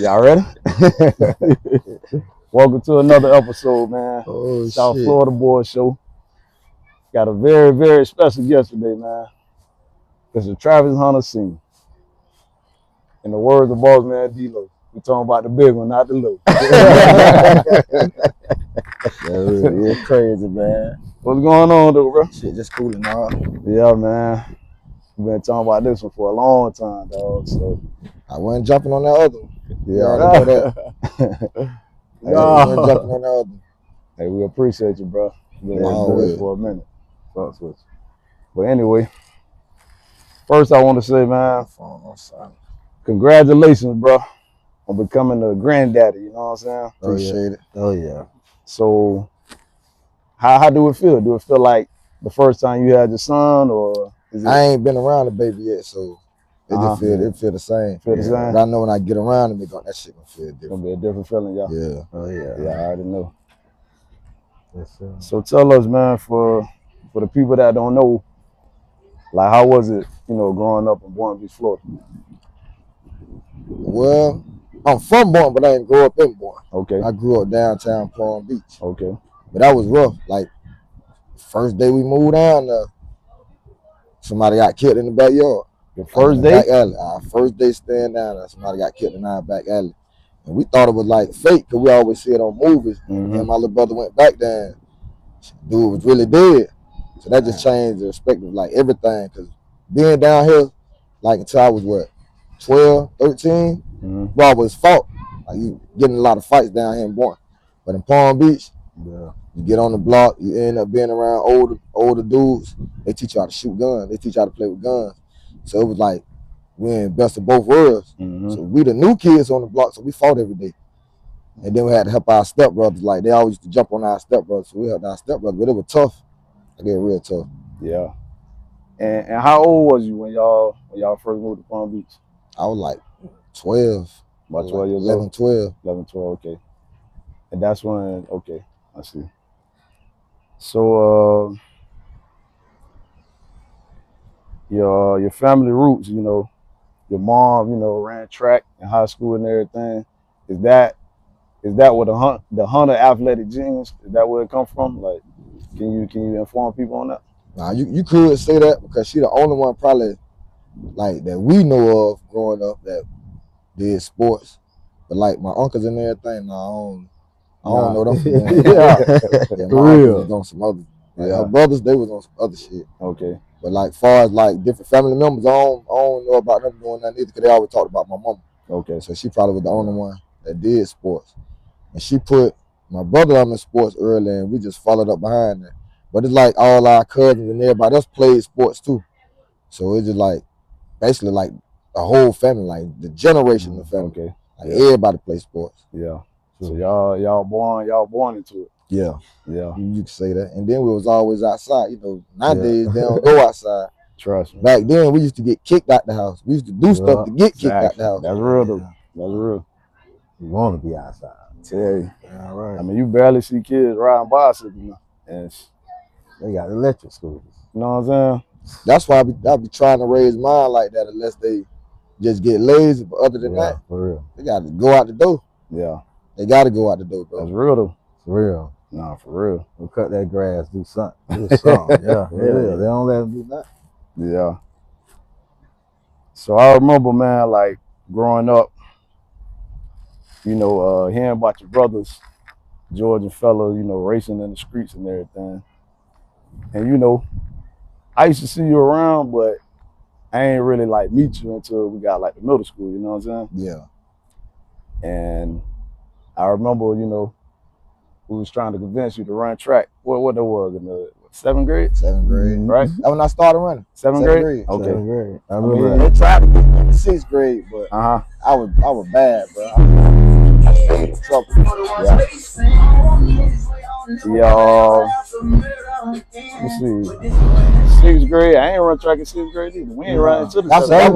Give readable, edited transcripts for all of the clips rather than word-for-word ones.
Y'all ready? Welcome to another episode, man. Oh, South shit. Florida Boys Show. Got a very, very special guest today, man. It's the Travis Hunter Sr. In the words of boss man D-Lo, we talking about the big one, not the little. It's crazy, man. What's going on, though, bro? Shit just cooling off. Yeah, man. We've been talking about this one for a long time, dog. So I wasn't jumping on that other one. yeah, already know that. I wasn't jumping on that other one. Hey, we appreciate you, bro. Been Always. for a minute. Fucks with you. But anyway, first I want to say, man, congratulations, bro, on becoming a granddaddy. You know what I'm saying? Appreciate it. Oh yeah. So, how do it feel? Do it feel like the first time you had your son, or is it? I ain't been around the baby yet, so it just feel the same. Feel the same? But I know when I get around him, that shit gonna feel different. Gonna be a different feeling, y'all. Yeah. Oh yeah. Yeah, I already know. Yes, sir. So tell us, man, for the people that don't know, like, how was it, growing up in Boynton Beach, Florida? Well, I'm from Boynton, but I didn't grow up in Boynton. Okay. I grew up downtown Palm Beach. Okay. But that was rough. Like, first day we moved down there, somebody got killed in the backyard. Your first day? Back alley. Our first day staying down there, somebody got killed in our back alley. And we thought it was like fake, because we always see it on movies. Mm-hmm. And my little brother went back there, dude was really dead. So that just changed the perspective of like everything. Because being down here, like until I was 12, 13, we always fought. Like, you getting a lot of fights down here in Boynton. But in Palm Beach, you get on the block, you end up being around older dudes. They teach you how to shoot guns. They teach you how to play with guns. So it was like we in best of both worlds. So we the new kids on the block, so we fought every day. And then we had to help our stepbrothers. Like, they always used to jump on our stepbrothers, so we helped our stepbrothers. But it was tough. I get real tough. Yeah. And how old was you when y'all first moved to Palm Beach? I was like 12. About 12 years 11, old? 12. 11, 12, okay. And that's when, okay, I see. So, your family roots, your mom, ran track in high school and everything. Is that where the Hunter athletic genes, is that where it come from? Like, can you inform people on that? Nah, you could say that, because she the only one probably like that we know of growing up that did sports. But like my uncles and everything, I don't know them from doing yeah, my uncles was on some other. Like, her brothers, they was on some other shit. Okay. But like far as like different family members, I don't know about them doing that either, because they always talked about my mama. Okay. So she probably was the only one that did sports. And she put my brother on in sports early, and we just followed up behind that. But it's like all our cousins and everybody else played sports too. So it's just like basically like a whole family, like the generation of family. Okay. Like everybody plays sports. Yeah. So y'all born into it. Yeah. Yeah. You can say that. And then we was always outside. Nowadays they don't go outside. Trust me. Back then we used to get kicked out the house. We used to do stuff to get kicked out the house. That's real though. That's real. You want to be outside. Tell you. All right. I mean, you barely see kids riding bicycles now. And they got electric scooters. You know what I'm saying? That's why I be trying to raise mine like that, unless they just get lazy. But other than that, for real, they got to go out the door. Yeah. They got to go out the door, bro. That's real though. For real. Nah, for real. We'll cut that grass, do something. Yeah. They don't let them do nothing. Yeah. So I remember, man, like growing up, hearing about your brothers, George and fella, racing in the streets and everything. And I used to see you around, but I ain't really like meet you until we got like the middle school, you know what I'm saying? Yeah. And I remember, we was trying to convince you to run track. What that was in the 7th grade? 7th grade. Right? That's when I started running. 7th grade? Okay. 7th grade. I mean, they tried to get me in the 6th grade, but I was bad, bro. I stayed in trouble. Let's see. 6th grade, I ain't run track in 6th grade either. We ain't running to the 7th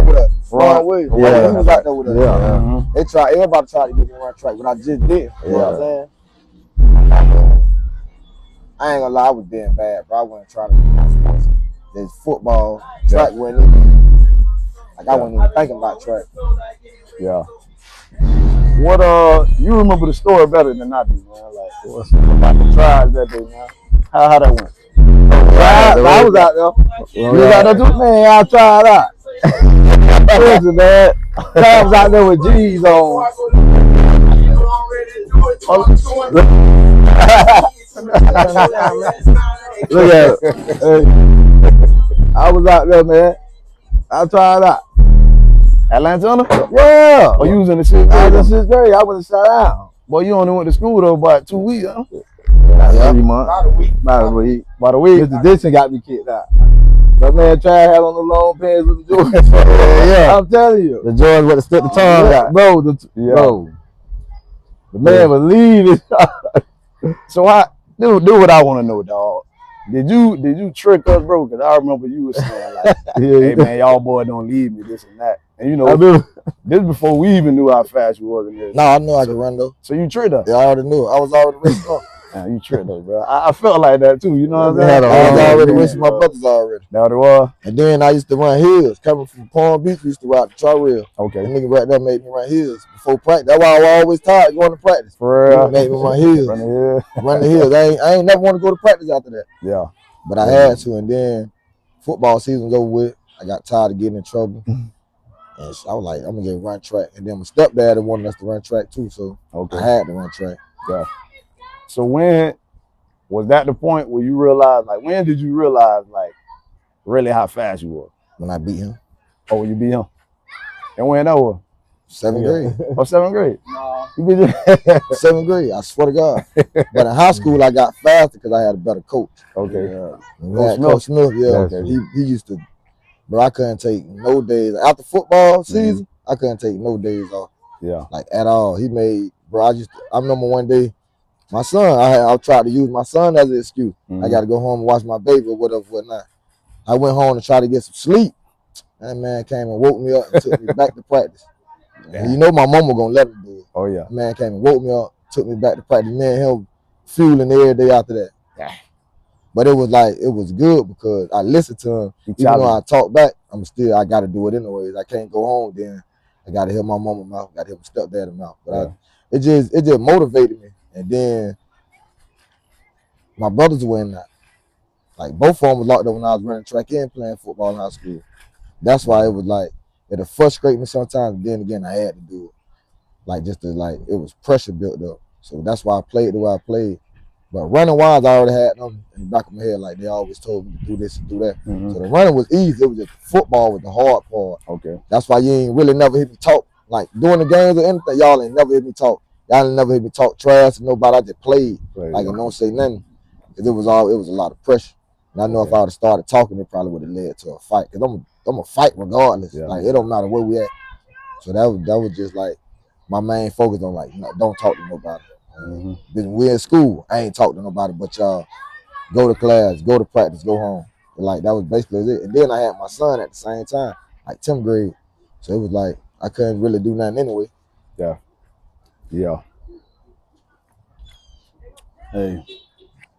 grade. Wrong way. Yeah. He was out there with us. They tried, everybody tried to get me to run track, but I just did. You know what I'm saying? I ain't gonna lie, I was damn bad, bro. I wasn't trying to do my sports. There's football, track wasn't even, like I wasn't even thinking about track. Yeah. What you remember the story better than I do, man? Like what's about the trials that day, man? How that went? I was out there. You was out there too? Man, I tried out. Listen, man. I was out there with G's on. Look at it. Hey. I was out there, man. I tried out. Atlanta? Yeah. Oh, you was in the 6th grade? I was in 6th grade. I was shut out. Boy, you only went to school though about 2 weeks, huh? Yeah. 3 months. About a week. Mr. Dixon got me kicked out. But man, tried had on the long pants with the Jordans. Yeah. I'm telling you. The Jordans with the split the tongue out. Bro, bro. The man was leaving. So do what I want to know, dog. Did you trick us, bro? Because I remember you was saying like, hey man, y'all boy don't leave me, this and that. And you know, this before we even knew how fast you was in there. No, I knew I could run though. So you tricked us? Yeah, I already knew. I was already racing up. Man, you tricked us, bro. I felt like that too, you know what I'm saying? I was already racing my brothers already. That what it was? And then I used to run hills. Coming from Palm Beach, we used to ride the tri-rail. Okay. The nigga right there made me run hills before practice. That's why I was always tired going to practice. For real? He made me run hills. Run the hills. I ain't never want to go to practice after that. Yeah. But I had to, and then football season was over with. I got tired of getting in trouble. And so I was like, I'm gonna get run track. And then my stepdad wanted us to run track too, so I had to run track. Yeah. So when was that the point where you realized, like, when did you realize, like, really how fast you were? When I beat him. Oh, when you beat him? And when that was? 7th grade. Oh, 7th grade? No. 7th grade, I swear to God. But in high school, I got faster because I had a better coach. Okay. Coach Smith, yeah. Okay. He used to, bro, I couldn't take no days. After football season, I couldn't take no days off. Yeah. Like, at all. He made, bro, I remember one day, my son, I tried to use my son as an excuse. I got to go home and watch my baby or whatever, whatnot. I went home to try to get some sleep. That man came and woke me up and took me back to practice. And you know my mama gonna let him do it. Oh yeah. The man came and woke me up, took me back to practice. Me and him fueling every day after that. Yeah. But it was good because I listened to him. Even though I talk back, I gotta do it anyways. I can't go home then. I gotta hear my mama mouth, gotta hear my stepdad mouth. But it just motivated me. And then my brothers were in that. Like both of them was locked up when I was running track and playing football in high school. That's why it was like, it'll frustrate me sometimes, then again I had to do it. Like just to it was pressure built up. So that's why I played the way I played. But running wise, I already had them in the back of my head, like they always told me to do this and do that. So the running was easy. It was just football was the hard part. Okay. That's why you ain't really never hear me talk. Like during the games or anything, y'all ain't never hear me talk. Y'all ain't never hear me talk trash to nobody. I just played. Like and don't say nothing. Cause it was a lot of pressure. And I know if I would have started talking, it probably would have led to a fight. Cause I'm a fight regardless. Yeah. Like it don't matter where we at. So that was just like my main focus on like don't talk to nobody. Then we're in school. I ain't talk to nobody but y'all. Go to class, go to practice, go home. But like that was basically it. And then I had my son at the same time, like 10th grade. So it was like I couldn't really do nothing anyway. Yeah. Yeah. Hey,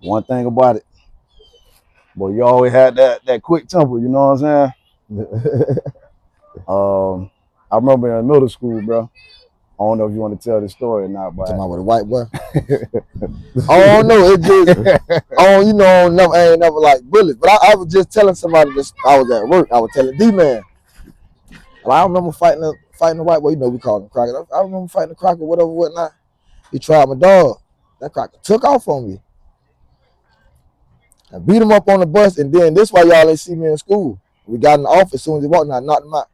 one thing about it, boy, you always had that quick temper, you know what I'm saying? I remember in middle school, bro. I don't know if you want to tell this story or not, but talking about with a white boy. Oh no, it just I ain't never like bullies. But I was just telling somebody this. I was at work. I was telling D-Man. I remember fighting the white boy. You know we called him Crocker. I remember fighting the Crocker, whatnot. He tried my dog. That Crocker took off on me. I beat him up on the bus, and then this why y'all ain't see me in school. We got in the office as soon as he walked in, I knocked him out.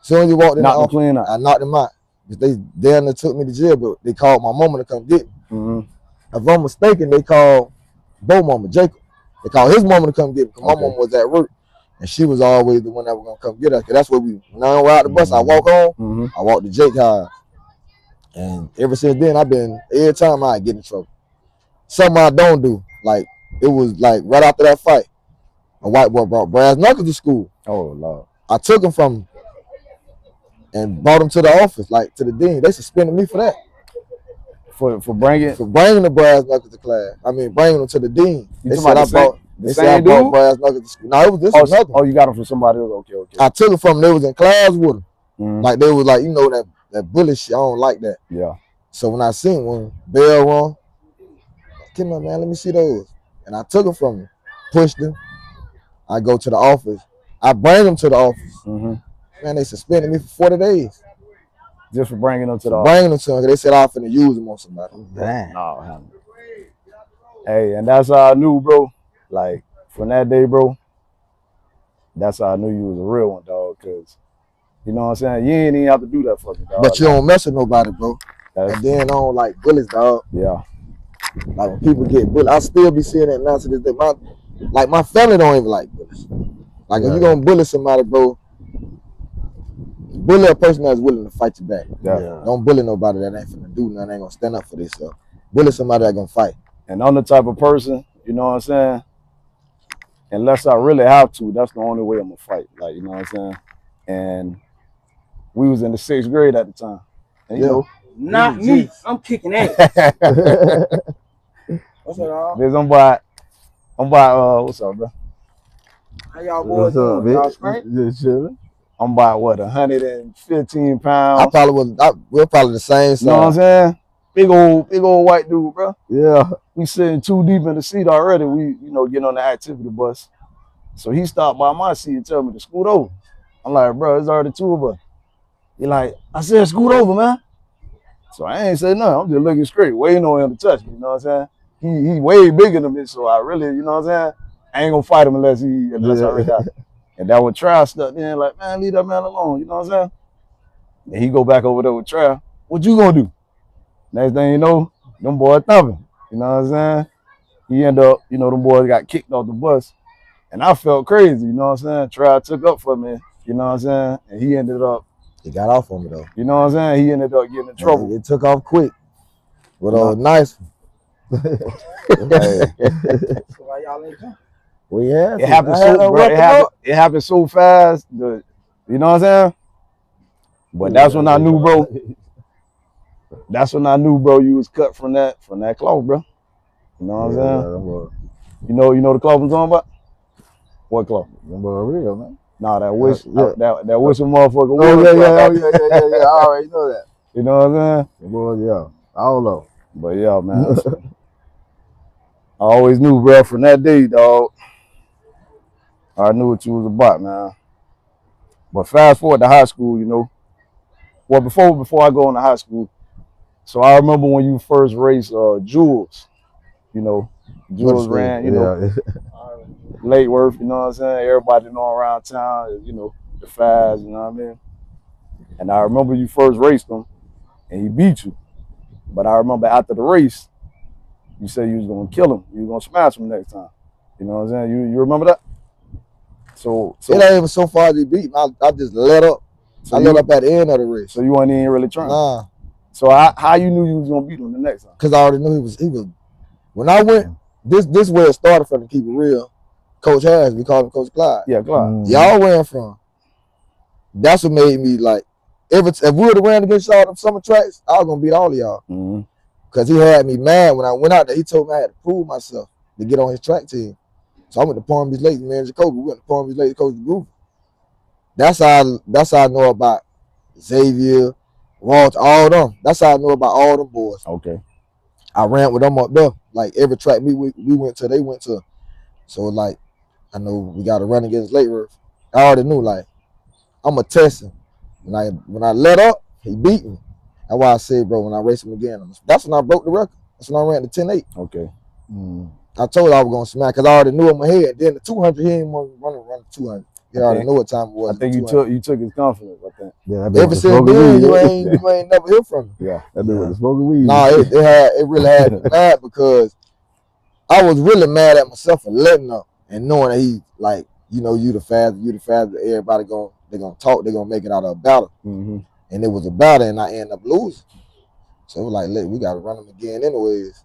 As soon as he walked in the office, I knocked him out. They down there took me to jail, but they called my mama to come get me. If I'm mistaken, they called Bo mama, Jacob. They called his mama to come get me because my mama was at work. And she was always the one that was going to come get us. Because that's what when I ride the bus, I walk home, I walk to Jake's house. And ever since then, every time I get in trouble. Something I don't do. Like, it was like right after that fight, a white boy brought brass knuckles to school. Oh, Lord. I took him from him and brought him to the office, like to the dean. They suspended me for that. For bringing the brass knuckles to class. I mean, bringing them to the dean. They said I brought brass knuckles to school. No, it was this another. Oh, you got them from somebody else? Okay. I took it from them. They was in class with them. Like they was like, that that bully shit. I don't like that. Yeah. So when I seen one bell rung, come on, man, let me see those. And I took them from him, pushed him. I go to the office. I bring them to the office. Man, they suspended me for 40 days. Just for bringing them to the office. Bringing them to them. They said I was finna use them on somebody. Damn. No, hey, and that's how I knew, bro. Like, from that day, bro, that's how I knew you was a real one, dog. Cause, you know what I'm saying? You ain't even have to do that fucking dog. But you don't mess with nobody, bro. And then I don't like bullies, dog. Yeah. Like when people get bullied, I still be seeing that now to this day. My family don't even like bullies. Like if you gonna bully somebody, bro, bully a person that's willing to fight you back. Yeah. Don't bully nobody that ain't finna do nothing, ain't gonna stand up for themselves. Bully somebody that gonna fight. And I'm the type of person, you know what I'm saying? Unless I really have to, that's the only way I'm gonna fight. Like, you know what I'm saying? And we was in the 6th grade at the time. And you know, not me. I'm kicking ass. What's up, dog? I'm by what's up, bro? How y'all boys doing? Y'all straight? Just chilling. I'm by what, 115 pounds. We're probably the same size. You know what I'm saying? Big old white dude, bro. Yeah. We sitting too deep in the seat already. We, getting on the activity bus. So he stopped by my seat and told me to scoot over. I'm like, bro, it's already 2 of us. He like, I said, scoot over, man. So I ain't say nothing. I'm just looking straight, waiting on him to touch me. You know what I'm saying? He way bigger than me, so I really, you know what I'm saying? I ain't gonna fight him unless I really got it. And that would Trav stuck in, like, man, leave that man alone. You know what I'm saying? And he go back over there with Trav. What you gonna do? Next thing you know, them boys thumping. You know what I'm saying? He ended up, them boys got kicked off the bus. And I felt crazy, you know what I'm saying? Trav took up for me, you know what I'm saying? And he ended up. He got off on me, though. You know what I'm saying? He ended up getting in trouble. It took off quick. With a nice. So why y'all ain't jump? It happened so, bro, it happened so fast. You know what I'm saying? But that's when I knew, bro. That's when I knew, bro, you was cut from that cloth, bro. You know what I'm saying? You know the cloth I'm talking about? What cloth? Real, man. Nah, that wish that wish a motherfucker. Oh, yeah. I already know that. You know what I'm saying? Yeah. I don't know. But yeah, man. I always knew, bro, from that day, dog. I knew what you was about, man. But fast forward to high school, Well, before I go into high school, so I remember when you first raced Jules. Jules ran, Late Worth, you know what I'm saying? Everybody know around town, the Faz, you know what I mean? And I remember you first raced him, and he beat you. But I remember after the race, you said you was gonna kill him. You was gonna smash him next time. You know what I'm saying? You remember that? So it ain't even so far as he beat me. I just let up. I let up at the end of the race. So you weren't even really trying? Nah. So how you knew you was gonna beat him the next time? Because I already knew he was. When I went, this where it started from, to keep it real. Coach Harris, we call him Coach Clyde. Yeah, Clyde. Y'all ran from. That's what made me like. If we would have ran against y'all them summer tracks, I was gonna beat all of y'all. Because he had me mad when I went out there. He told me I had to prove myself to get on his track team. So I went to Palm Beach Lake, man, Jacoby. We went to Palm Beach Lake to coach the group. That's how I know about Xavier, Walter, all them. That's how I know about all them boys. Okay. I ran with them up there. Like every track we went to, they went to. So like, I know we got to run against Lake Worth. I already knew, like, I'm going to test him. When I let up, he beat me. That's why I said, bro, when I race him again, that's when I broke the record. That's when I ran the 10.8. Okay. I told I was going to smack because I already knew in my head. Then the 200, he ain't want to run the 200. He already know what time it was. I think you took his confidence, I think. Yeah, ever since then, you ain't never hear from him. Yeah. That been with the smoking weed. Nah, it really had me mad because I was really mad at myself for letting up and knowing that he, like, you the fastest, everybody they're gonna talk, they're gonna make it out of a battle. And it was a battle and I ended up losing. So it was like, look, we gotta run him again anyways.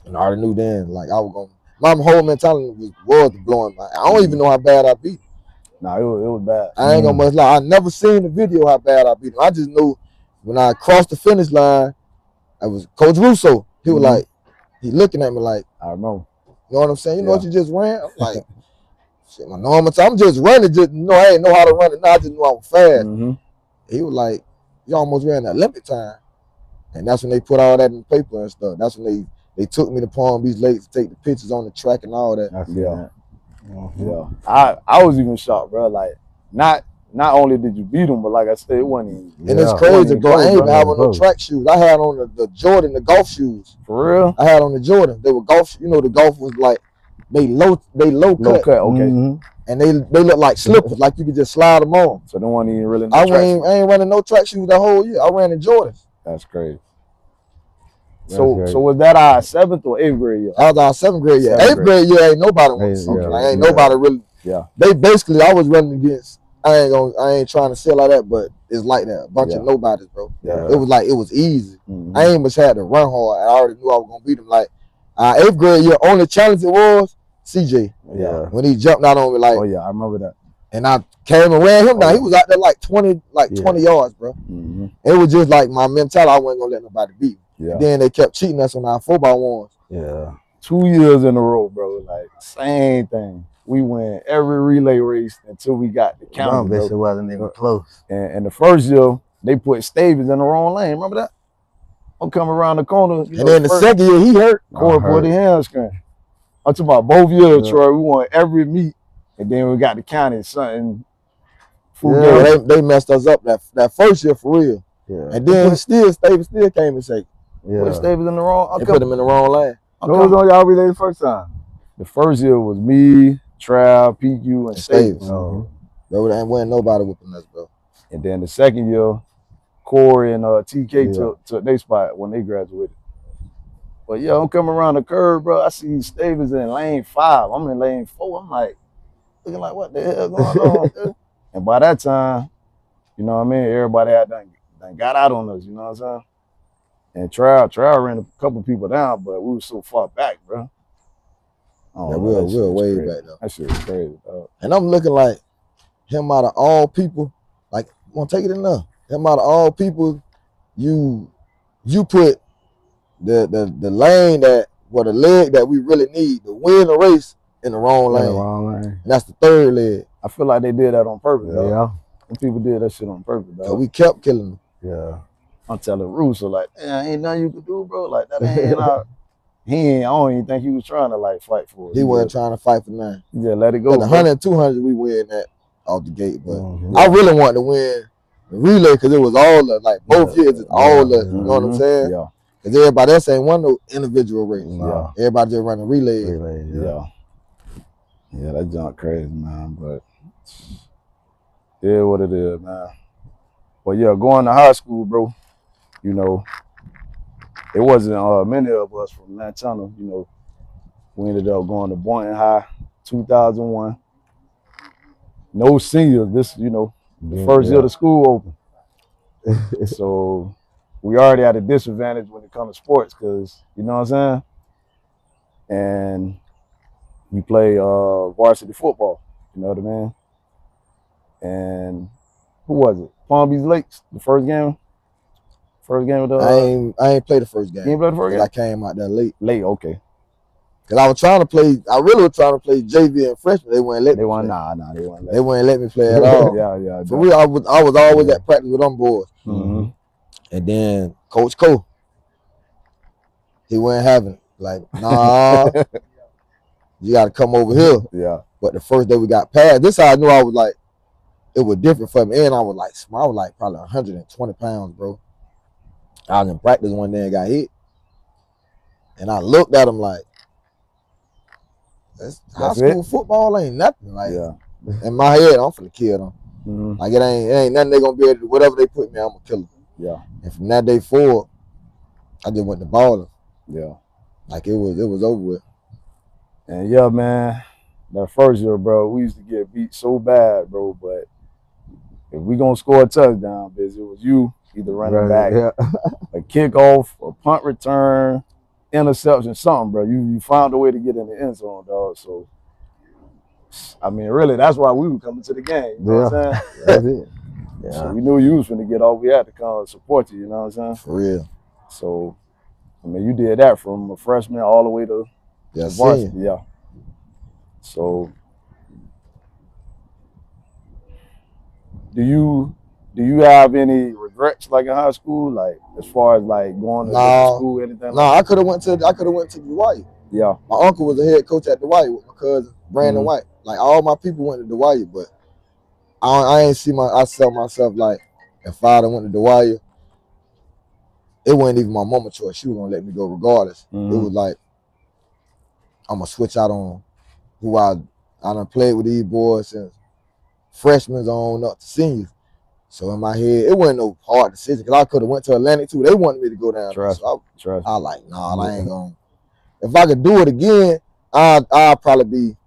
And I already knew then, like, I was gonna, my whole mentality was blowing my, I don't even know how bad I beat him. Nah, it was bad. I ain't gonna much lie. I never seen the video how bad I beat him. I just knew when I crossed the finish line, I was Coach Russo. He was like, he looking at me like, I remember. You know what I'm saying? You know what you just ran? I'm like, shit, my normal time. I'm just running. I didn't know how to run it. Now I just knew I was fast. He was like, you almost ran the Olympic time. And that's when they put all that in the paper and stuff. That's when they took me to Palm Beach Lake to take the pictures on the track and all that. Yeah. I was even shocked, bro. Like, not only did you beat them, but like I said, it wasn't even. And it's crazy, bro. I ain't even have on no track shoes. I had on the Jordan, the golf shoes. For real? I had on the Jordan. They were golf. You know, the golf was like they low cut. Okay. And they look like slippers, like you could just slide them on. So they weren't even really. I ain't running no track shoes that whole year. I ran in Jordans. That's crazy. So was that our 7th or 8th grade year? I was our 7th grade year. 8th grade year ain't nobody want something. Like, ain't nobody really. Yeah. They basically, I was running against. I ain't trying to say like that, but it's like that. A bunch of nobodies, bro. Yeah. It was like it was easy. I ain't much had to run hard. I already knew I was gonna beat them. Like 8th grade year, only challenge it was CJ. Yeah. When he jumped out on me, like. Oh yeah, I remember that. And I came and ran him down. He was out there like 20 yards, bro. It was just like my mentality. I wasn't gonna let nobody beat me. Yeah. Then they kept cheating us on our 4x1s. Yeah. 2 years in a row, bro. Like, same thing. We win every relay race until we got the county, bro. It wasn't even close. And the first year, they put Stavis in the wrong lane. Remember that? I'm coming around the corner. And then the second year, he hurt. Corey put his hamstring. I'm talking about both years, Troy. We won every meet. And then we got the county something. They messed us up that first year for real. Yeah. And then Stavis still came and said, put Stavis in the wrong. They put him in the wrong lane. Who was on y'all relay the first time? The first year was me, Trav, PQ, and Stavis. There wasn't nobody whooping us, bro. And then the second year, Corey and TK took their spot when they graduated. But yeah, I'm coming around the curve, bro. I see Stavis in lane 5. I'm in lane 4. I'm like, looking like, what the hell going on? And by that time, you know what I mean? Everybody had done got out on us, you know what I'm saying? And Trav ran a couple people down, but we were so far back, bro. Yeah, we were way back though. That shit was crazy, dog. And I'm looking like him out of all people, like, I'm gonna take it enough. Him out of all people, you put the lane the leg that we really need to win the race in the wrong lane. And that's the third leg. I feel like they did that on purpose, dog. Yeah. Some people did that shit on purpose, dog. So we kept killing them. Yeah. I'm telling Russo, like, ain't nothing you can do, bro. Like, that ain't out. I don't even think he was trying to, like, fight for it. He wasn't trying to fight for nothing. He just let it go. The 100 and 200, we win that off the gate. But I really wanted to win the relay because it was all of, like, both years, it's all of, you know what I'm saying? Yeah. Because everybody else ain't won no individual race. Yeah. Everybody just running relay. Yeah, that junk crazy, man. But yeah, what it is, man. But yeah, going to high school, bro, you know, it wasn't many of us from Lantana, you know. We ended up going to Boynton High, 2001. No seniors, this, you know, the first year the school opened. So we already at a disadvantage when it comes to sports because, you know what I'm saying? And we play varsity football, you know what I mean? And who was it? Palm Beach Lakes, the first game? First game of the I ain't played the first game. You ain't played the first game? I came out there late. Late, okay. Cause I really was trying to play JV and freshman. They wouldn't let me play. They wouldn't let me play at all. Yeah. For real, I was always at practice with them boys. And then Coach Cole, he wasn't having it. Like, nah, you gotta come over here. Yeah. But the first day we got passed, this how I knew I was like, it was different for me. And I was like small, I was like probably 120 pounds, bro. I was in practice one day and got hit. And I looked at him like, high school football ain't nothing. Like, in my head, I'm finna kill them. Like, it ain't nothing they gonna be able to do. Whatever they put me, I'm gonna kill them. Yeah. And from that day forward, I just went to balling. Yeah. Like, it was over with. And yeah, man, that first year, bro, we used to get beat so bad, bro. But if we gonna score a touchdown, because it was you either running back, a kickoff, a punt return, interception, something, bro. You found a way to get in the end zone, dog. So, I mean, really, that's why we were coming to the game. You know what I'm saying? That's it. Yeah. So we knew you was finna get off. We had to come support you. You know what I'm saying? For real. So, I mean, you did that from a freshman all the way to varsity. Yeah. So, do you have any regrets regrets like in high school, like as far as like going to different school, anything? Nah, I could have went to Dwight. Yeah. My uncle was the head coach at Dwight with my cousin Brandon White. Like all my people went to Dwight, but I ain't see I sell myself like if I'd have went to Dwight, it wasn't even my mama choice. She was gonna let me go regardless. It was like I'm gonna switch out on who I done played with these boys since freshmen on up to seniors. So in my head, it wasn't no hard decision because I could have went to Atlantic too. They wanted me to go down there. So I like, nah, I ain't gonna. If I could do it again, I'll probably be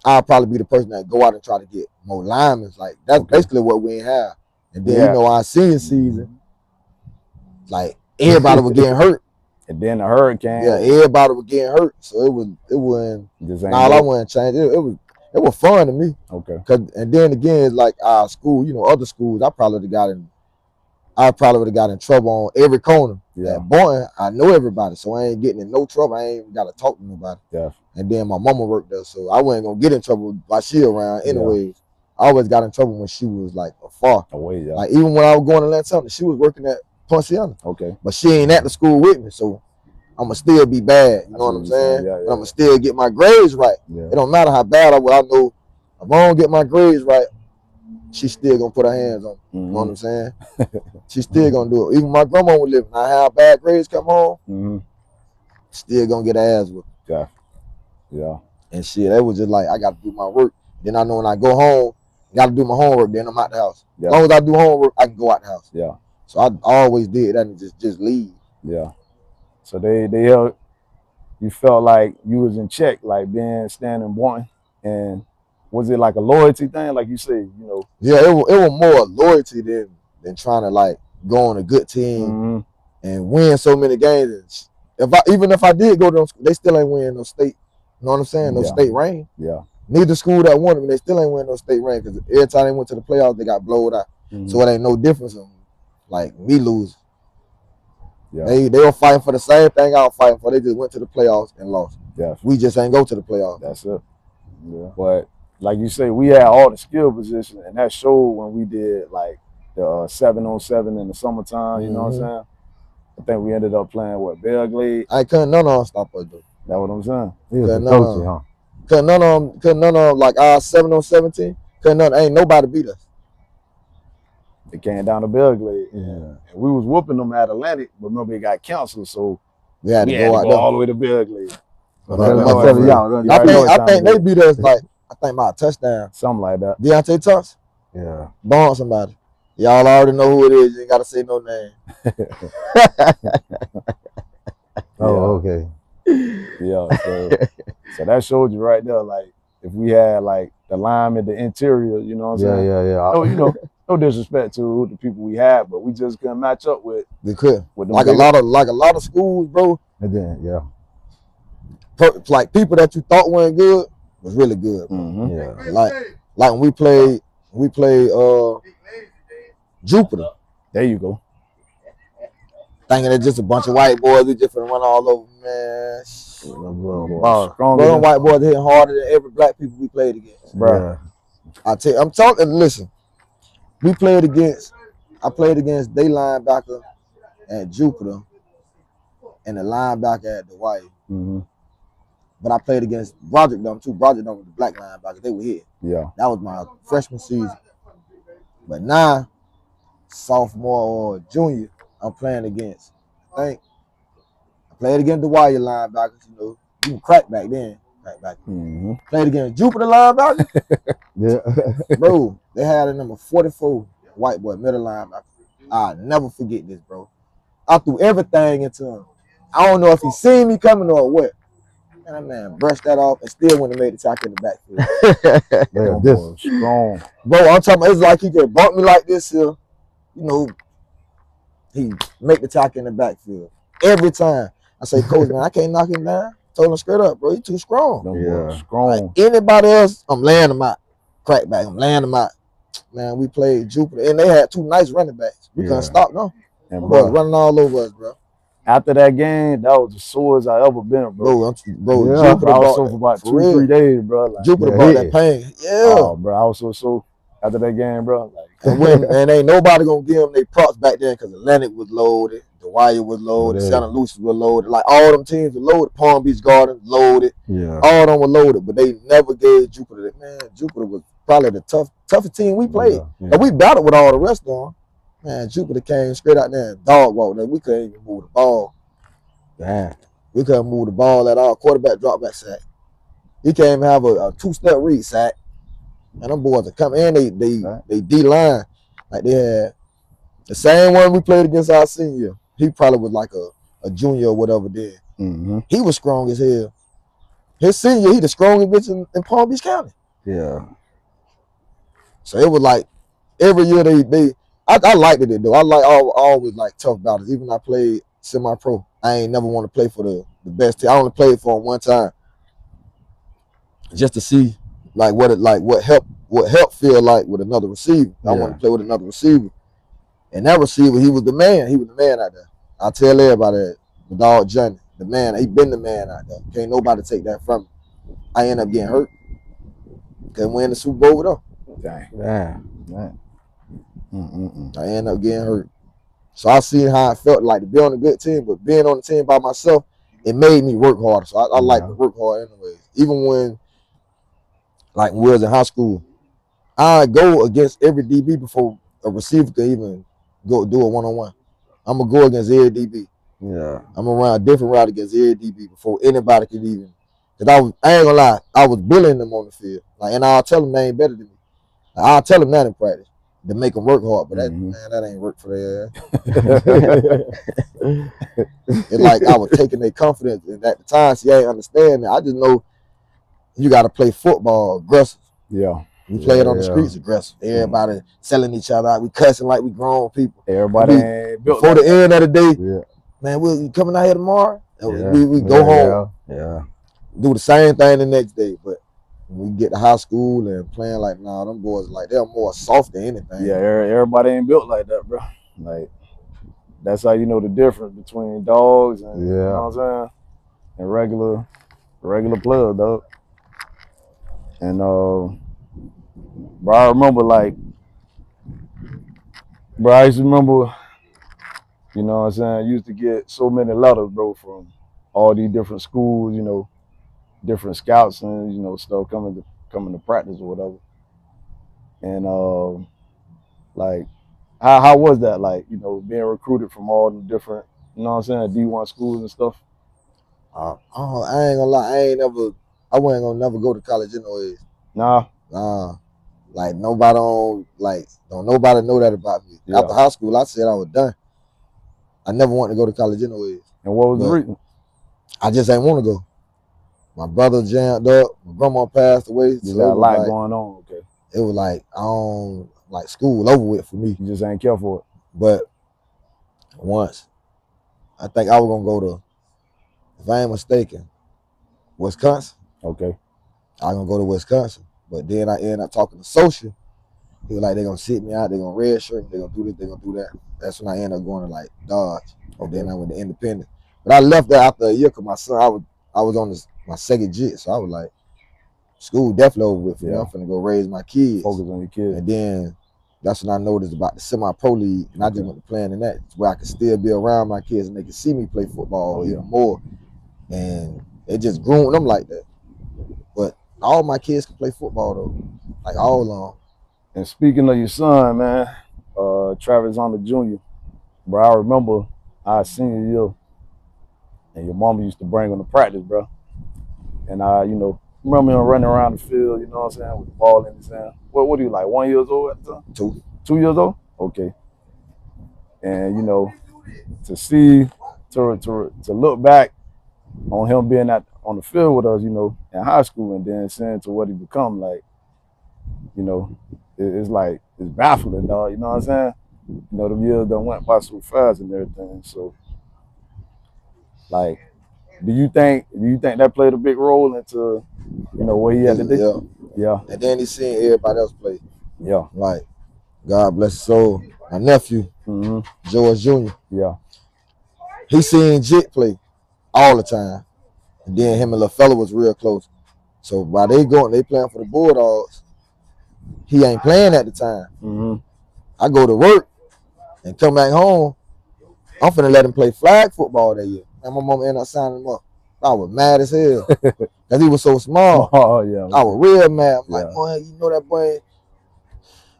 the person that go out and try to get more linemen. Like that's basically what we ain't have. And then you know our senior season, like everybody was getting hurt. And then the hurricane. Yeah, everybody was getting hurt. So it wasn't. I wouldn't change it. It was fun to me. Okay. And then again, it's like our school, you know, other schools, I probably would have got in trouble on every corner. Yeah. At Boynton, I know everybody, so I ain't getting in no trouble. I ain't even got to talk to nobody. Yeah. And then my mama worked there, so I wasn't gonna get in trouble while she around. Anyways, I always got in trouble when she was like afar. Away, yeah. Like even when I was going to Atlanta, she was working at Ponciana. Okay. But she ain't at the school with me, so I'ma still be bad. You know what I'm saying? Yeah. But I'ma still get my grades right. Yeah. It don't matter how bad I was. I know if I don't get my grades right, she still gonna put her hands on me. You know what I'm saying? She still gonna do it. Even my grandma was living. I have bad grades come home, still gonna get her ass whipped. Yeah. Yeah. And shit, that was just like I gotta do my work. Then I know when I go home, gotta do my homework, then I'm out the house. Yeah. As long as I do homework, I can go out the house. Yeah. So I always did that and just leave. Yeah. So they held, you felt like you was in check, like standing Boynton. And was it like a loyalty thing, like you said, you know? Yeah, it was more loyalty than trying to like go on a good team and win so many games. Even if I did go to them, they still ain't winning no state. You know what I'm saying? No state reign. Yeah. Neither school that won them, they still ain't winning no state reign because every time they went to the playoffs, they got blowed out. So it ain't no difference in like me losing. Yeah. They were fighting for the same thing I was fighting for. They just went to the playoffs and lost. Yeah. We just ain't go to the playoffs. That's it. Yeah. But like you say, we had all the skill positions, and that showed when we did like the 7-on-7 in the summertime. You know what I'm saying? I think we ended up playing Belglade. I couldn't none of them stop us though. That's what I'm saying. Couldn't none of them like our 7-on-17. Ain't nobody beat us. They came down to Belglade. Yeah. And we was whooping them at Atlantic, but remember it got canceled, so we had to go all the way to Belglade. I think they beat us like by a touchdown. Something like that. Deontay Thompson. Yeah. Born somebody. Y'all already know who it is. You ain't gotta say no name. Okay. Yeah. So that showed you right there, like if we had like the lineman, the interior, you know what I'm saying? Yeah. No, you know, no disrespect to the people we had, but we just couldn't match up with. We could. With like a lot of schools, bro. And then like people that you thought weren't good was really good. Yeah. Like when we played Jupiter. There you go. Thinking it's just a bunch of white boys. We just run all over, man. Bro, white boys hitting harder than every black people we played against. Bro. Yeah. I'm talking, listen. I played against they linebacker at Jupiter and the linebacker at Dwight. But I played against Broderick Dome too. Broderick Dome was the black linebacker. They were here. Yeah. That was my freshman season. But now, sophomore or junior, I'm playing against, I played against the wire linebackers, you know. You can crack back then. Played against Jupiter linebacker. Yeah. Bro, they had a number 44 white boy, middle linebacker. I'll never forget this, bro. I threw everything into him. I don't know if he seen me coming or what. And that man brushed that off and still wouldn't have made the tackle in the backfield. This strong. Bro, I'm talking about it's like he just bumped me like this here. You know, he make the tackle in the backfield. Every time. I say, Coach, man, I can't knock him down. Told him straight up, bro, he too strong. Strong. Like anybody else, I'm laying them out. Crackback, I'm laying them out. Man, we played Jupiter, and they had two nice running backs. We couldn't stop them. And bro, running all over us, bro. After that game, that was the sorest I ever been, bro. Bro, Jupiter I was so for about 2-3 days, bro. Like, Jupiter brought that pain. Yeah. Oh, bro, I was so after that game, bro? And ain't nobody gonna give them their props back then because Atlantic was loaded, the Wire was loaded, Santa Lucia was loaded. Like all them teams were loaded. Palm Beach Gardens loaded. Yeah. All of them were loaded, but they never gave Jupiter that. Man, Jupiter was probably the toughest team we played. Yeah. And we battled with all the rest of them. Man, Jupiter came straight out there and dog walked. We couldn't even move the ball. Damn. We couldn't move the ball at all. Quarterback drop back sack. He can't even have a two-step read sack. And them boys are coming in. They D-line. Like they had the same one we played against our senior. He probably was like a junior or whatever then. Mm-hmm. He was strong as hell. His senior, he the strongest bitch in Palm Beach County. Yeah. So it was like every year I liked it though. I always like tough battles. Even when I played semi-pro, I ain't never want to play for the best team. I only played for him one time, just to see like what helped feel like with another receiver. I want to play with another receiver, and that receiver, he was the man. He was the man out there. I tell everybody that. The dog Johnny, the man, he been the man out there. Can't nobody take that from me. I end up getting hurt. Couldn't win the Super Bowl with him. Damn. I end up getting hurt. So I see how it felt like to be on a good team, but being on the team by myself, it made me work harder. So I like to work hard anyways. Even when we was in high school, I go against every DB before a receiver could even go do a one-on-one. I'm going to go against every DB. Yeah. I'm gonna run a different route against every DB before anybody could even. Cause I ain't gonna lie, I was bullying them on the field. Like, and I'll tell them they ain't better than me. I'll tell them that in practice to make them work hard. But that ain't work for their ass. It's like I was taking their confidence, and at the time, see, I ain't understand that. I just know you got to play football aggressive. Yeah. We play it on the streets aggressive. Everybody selling each other out. We cussing like we grown people. Everybody ain't built before the end of the day. Man, we coming out here tomorrow. We go home. Yeah. Do the same thing the next day. But when we get to high school and playing like, nah, them boys like they're more soft than anything. Yeah, everybody ain't built like that, bro. Like that's how you know the difference between dogs and you know what I'm saying, and regular players, dog. And bro, I remember I used to remember. You know what I'm saying? I used to get so many letters, bro, from all these different schools, you know, different scouts and, you know, stuff coming to practice or whatever. And like how was that, like, you know, being recruited from all the different, you know what I'm saying, D1 schools and stuff? I ain't gonna lie, I wasn't gonna never go to college anyways. Nah. Like don't nobody know that about me. Yeah. After high school, I said I was done. I never wanted to go to college anyways. And what was the reason? I just ain't want to go. My brother jammed up. My grandma passed away. You got a lot going on. Okay. It was like school over with for me. You just ain't care for it. But once, I think I was gonna go to, if I ain't mistaken, Wisconsin. Okay. I was gonna go to Wisconsin. But then I ended up talking to Social. He was like, they're gonna sit me out, they're gonna red shirt, they're gonna do this, they're gonna do that. That's when I ended up going to like Dodge. And then I went to Independent. But I left there after a year because my son, I was on my second jit. So I was like, school definitely over with. I'm finna go raise my kids. Focus on your kids. And then that's when I noticed about the semi-pro league. And I just went to playing in that. Where I could still be around my kids and they could see me play football even more. And it just groomed them like that. But all my kids can play football though. Like all along. And speaking of your son, man, Travis Hunter Jr., bro, I remember our senior year, and your mama used to bring him to practice, bro. And I, you know, remember him running around the field, you know what I'm saying, with the ball in his hand. What are you, like 1 year old at the time? 2. 2 years old? Okay. And, you know, to see, to look back on him being on the field with us, you know, in high school, and then seeing to what he become, like, you know, it's like, it's baffling, dog, you know what I'm saying? You know, the years done went by so fast and everything. So, like, do you think that played a big role into, you know, what he had to do? Yeah. And then he's seeing everybody else play. Yeah. Like, God bless his soul, my nephew, George Jr. Yeah. He seen Jit play all the time. And then him and LaFella was real close. So while they playing for the Bulldogs, he ain't playing at the time. Mm-hmm. I go to work and come back home. I'm finna let him play flag football that year. And my mom ended up signing him up. I was mad as hell because he was so small. Oh yeah. I was real mad. I'm like, boy, you know that boy.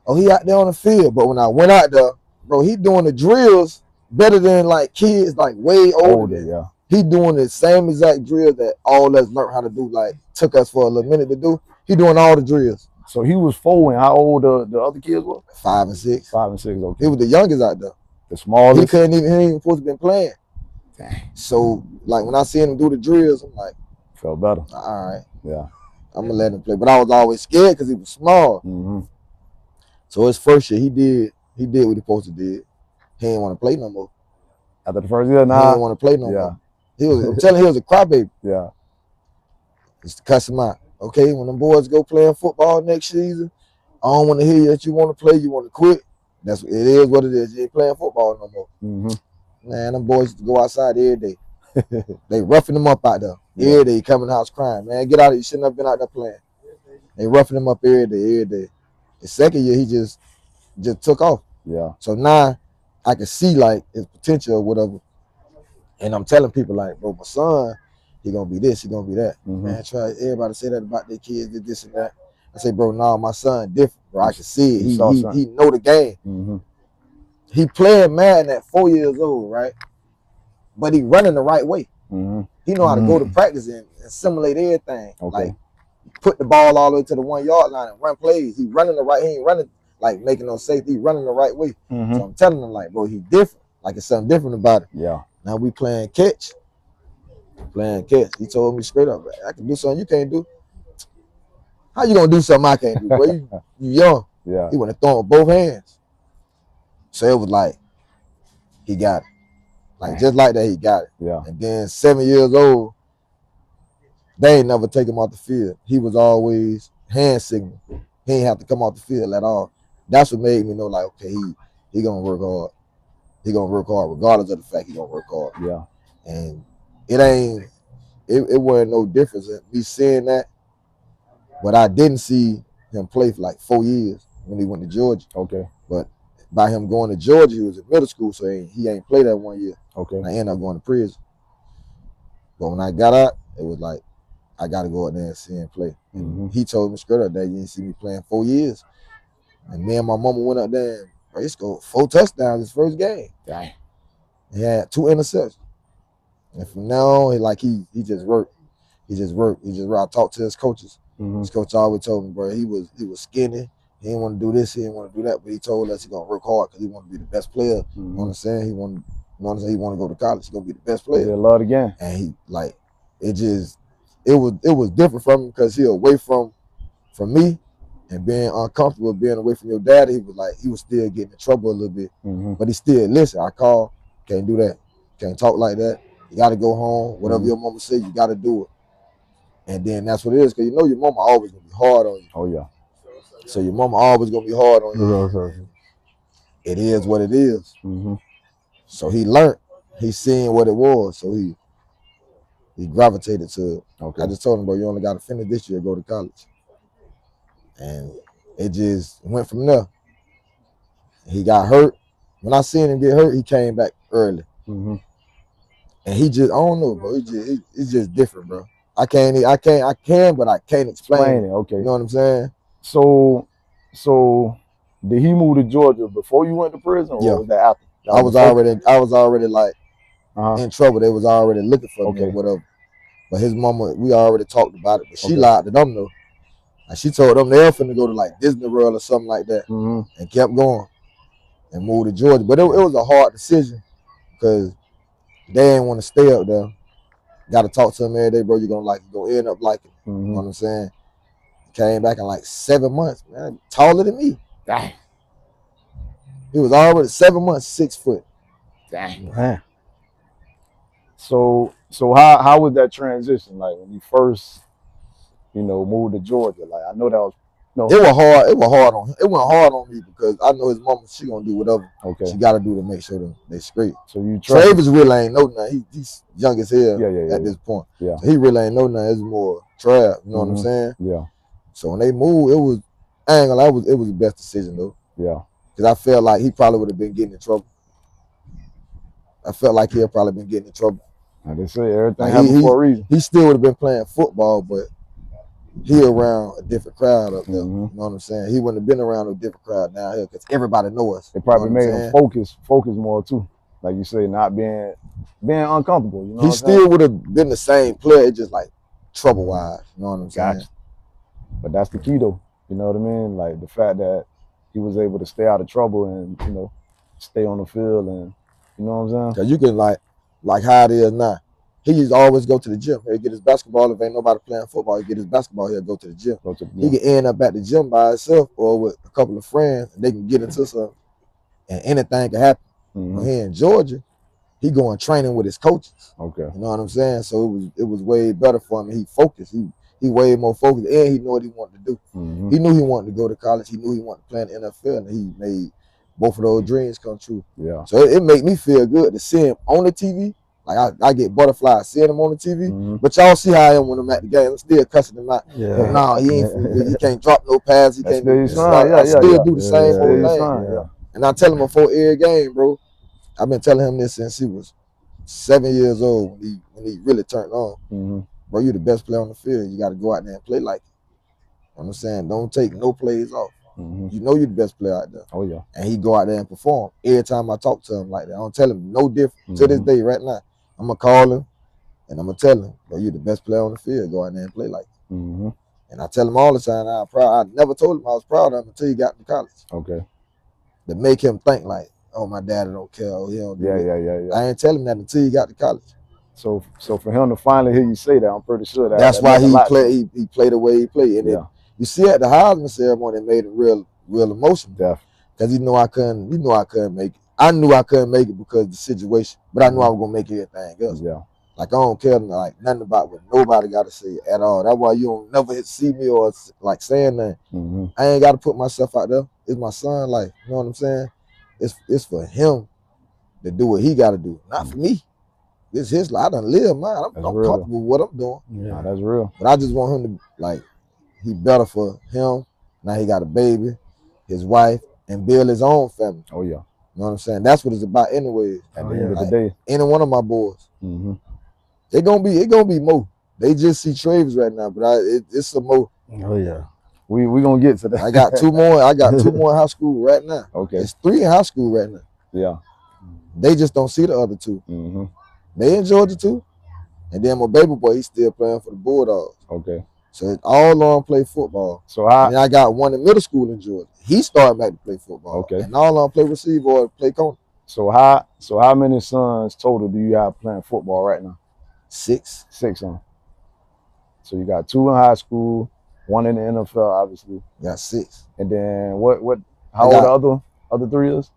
Oh, he out there on the field. But when I went out there, bro, he doing the drills better than like kids like way older. Yeah. He doing the same exact drill that all us learned how to do. Like took us for a little minute to do. He doing all the drills. So he was 4, and how old the other kids were? 5 and 6. 5 and 6. Okay. He was the youngest out there. The smallest. He ain't even supposed to been playing. Dang. So like when I seen him do the drills, I'm like, felt better. All right. Yeah. I'm gonna let him play. But I was always scared because he was small. Mm-hmm. So his first year, he did what he supposed to do. He didn't want to play no more. After the first year, He didn't want to play no more. I'm telling you, he was a crybaby. Yeah. Just to cuss him out. Okay, when them boys go playing football next season, I don't want to hear that you want to play, you want to quit. It is what it is. You ain't playing football no more. Mm-hmm. Man, them boys used to go outside every day. They roughing them up out there. Yeah. Every day he come in the house crying. Man, get out of here. You shouldn't have been out there playing. They roughing him up every day. The second year, he just took off. Yeah. So now I can see like his potential or whatever. And I'm telling people like, bro, my son, he gonna be this, he gonna be that. Mm-hmm. Man, try everybody say that about their kids, did this and that. I say, bro, nah, my son different, bro. I can see it. He know the game. Mm-hmm. He playing Madden at 4 years old, right? But he running the right way. Mm-hmm. He know how to go to practice and simulate everything. Okay. Like put the ball all the way to the 1 yard line and run plays. He running the right. He ain't running like making no safety. He running the right way. Mm-hmm. So I'm telling him like, bro, he different. Like it's something different about it. Yeah. Now we playing catch. He told me straight up, I can do something you can't do. How you gonna do something I can't do, bro? You young. Yeah. He went to throw with both hands. So it was like, he got it. Like just like that, he got it. Yeah. And then 7 years old, they ain't never take him off the field. He was always hand signaling. He ain't have to come off the field at all. That's what made me know, like, okay, he gonna work hard. He gonna work hard, regardless of the fact he gonna work hard. Yeah. And it wasn't no difference in me seeing that. But I didn't see him play for like 4 years when he went to Georgia. Okay. But by him going to Georgia, he was in middle school, so he ain't played that 1 year. Okay. And I ended up going to prison. But when I got out, it was like, I got to go out there and see him play. And he told me straight up that you didn't see me playing 4 years. And me and my mama went up there and he scored 4 touchdowns his first game. Dang. He had 2 interceptions. And from now on, he just worked. He just worked. I talked to his coaches. Mm-hmm. His coach always told me, bro, he was skinny. He didn't want to do this. He didn't want to do that. But he told us he gonna work hard because he want to be the best player. Mm-hmm. You know what I'm saying? He want to go to college. He gonna be the best player. Yeah, love the game. And he like it was different from him because he away from me and being uncomfortable being away from your dad. He was still getting in trouble a little bit. Mm-hmm. But he still listen. I call, can't do that. Can't talk like that. You got to go home. Whatever your mama say, you got to do it. And then that's what it is, because you know your mama always gonna be hard on you. Oh yeah. So your mama always gonna be hard on you. It is what it is. Mm-hmm. So he learned. He seen what it was. So he gravitated to it. Okay. I just told him, bro, you only got to finish this year, go to college. And it just went from there. He got hurt. When I seen him get hurt, he came back early. Mm-hmm. And he just, I don't know, bro. It's just different, bro. I can, but I can't explain it. Okay. You know what I'm saying? So did he move to Georgia before you went to prison, or was that after? I was already like in trouble. They was already looking for me or whatever. But his mama, we already talked about it. But she lied to them though. Like she told them they were finna go to like Disney World or something like that, and kept going and moved to Georgia. But it was a hard decision because they didn't want to stay up there. Got to talk to him every day, bro. You're gonna end up liking. You know what I'm saying? Came back in like 7 months, man. Taller than me. Dang. He was already 7 months, 6 foot. Dang. Man. So how was that transition? Like when you first, moved to Georgia? Like I know that was It was hard. It went hard on me because I know his mama, she gonna do whatever she gotta do to make sure that they straight. So you Travis really ain't know nothing. He's young as hell at this point. Yeah. So he really ain't know nothing. It's more Trav, you know what I'm saying? Yeah. So when they moved, I ain't gonna lie, it was the best decision though. Yeah. Because I felt like he probably would have been getting in trouble. I felt like he'd probably been getting in trouble. Like they say, everything Like happened for a reason. He still would have been playing football, but he around a different crowd up there. You know what I'm saying? He wouldn't have been around a different crowd down here because everybody know us. It probably made him focus more too. Like you say, not being uncomfortable. You know he still would have been the same player, it's just like trouble wise. You know what I'm saying? But that's the key though. You know what I mean? Like the fact that he was able to stay out of trouble and, you know, stay on the field and, you know what I'm saying? Because you can like how it is now. He used to always go to the gym. He'll get his basketball. If ain't nobody playing football, he'll get his basketball. He'll go to the gym. He can end up at the gym by himself or with a couple of friends, and they can get into something, and anything can happen. When here in Georgia, he going training with his coaches. Okay. You know what I'm saying? So it was way better for him. He focused. He way more focused, and he knew what he wanted to do. He knew he wanted to go to college. He knew he wanted to play in the NFL, and he made both of those dreams come true. Yeah. So it made me feel good to see him on the TV. Like I get butterflies seeing him on the TV, but y'all see how I am when I'm at the game. I'm still cussing him out. Yeah. No, he ain't. He can't drop no pass. He can't. I still do the same old thing. Yeah. And I tell him before every game, bro. I've been telling him this since he was 7 years old when he really turned on. Bro, you the best player on the field. You got to go out there and play like it. You know what I'm saying? Don't take no plays off. You know you're the best player out there. Oh yeah. And he go out there and perform. Every time I talk to him like that, I don't tell him no different. To this day, right now, I'm gonna call him and I'm gonna tell him, bro, you're the best player on the field. Go out there and play like it. And I tell him all the time, I'm proud. I never told him I was proud of him until he got to college. Okay. To make him think like, oh, my daddy don't care. Oh, he don't do it. Yeah. I ain't tell him that until he got to college. So for him to finally hear you say that, I'm pretty sure that's why he played the way he played. And you see at the Heisman ceremony, it made it real emotional. Definitely. Because he knew I couldn't make it. I knew I couldn't make it because of the situation, but I knew I was gonna make everything else. Yeah. Like I don't care like nothing about what nobody got to say at all. That's why you don't never see me or like saying that. I ain't got to put myself out there. It's my son. Like, you know what I'm saying? It's for him to do what he got to do, not for me. It's his life. I done live mine. I'm comfortable with what I'm doing. Yeah, nah, that's real. But I just want him to like, he better for him. Now he got a baby, his wife, and build his own family. Oh yeah. You know what I'm saying? That's what it's about anyways. At the end of the day. Any one of my boys. It gonna be more. They just see Travis right now, but it's some more. Oh yeah. We gonna get to that. I got two more. I got two more in high school right now. Okay. It's 3 in high school right now. Yeah. They just don't see the other 2. They in Georgia too. And then my baby boy, he's still playing for the Bulldogs. Okay. So it's all on play football. So and I got one in middle school in Georgia. He started back to play football. Okay. And all on play receiver or play corner. So how many sons total do you have playing football right now? 6. 6 on. So you got 2 in high school, 1 in the NFL, obviously. Got 6. And then how old the other 3 is?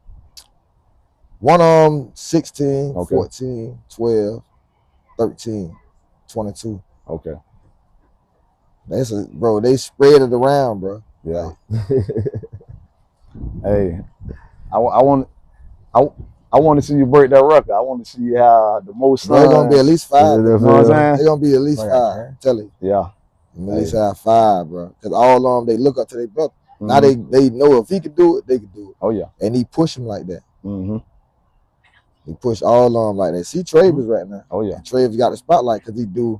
One 16, okay. 14, 12, 13, 22. Okay. Bro, they spread it around, bro. Yeah. Hey, I want to see you break that record. I want to see how the most sons. They're gonna be at least 5. You know what I'm saying? They're gonna be at least 5. Tell you. Yeah. At least have 5, bro. Because all of them, they look up to their brother. Now they know if he could do it, they could do it. Oh yeah. And he push them like that. He push all of them like that. See Travis right now. Oh yeah. And Travis got the spotlight because he do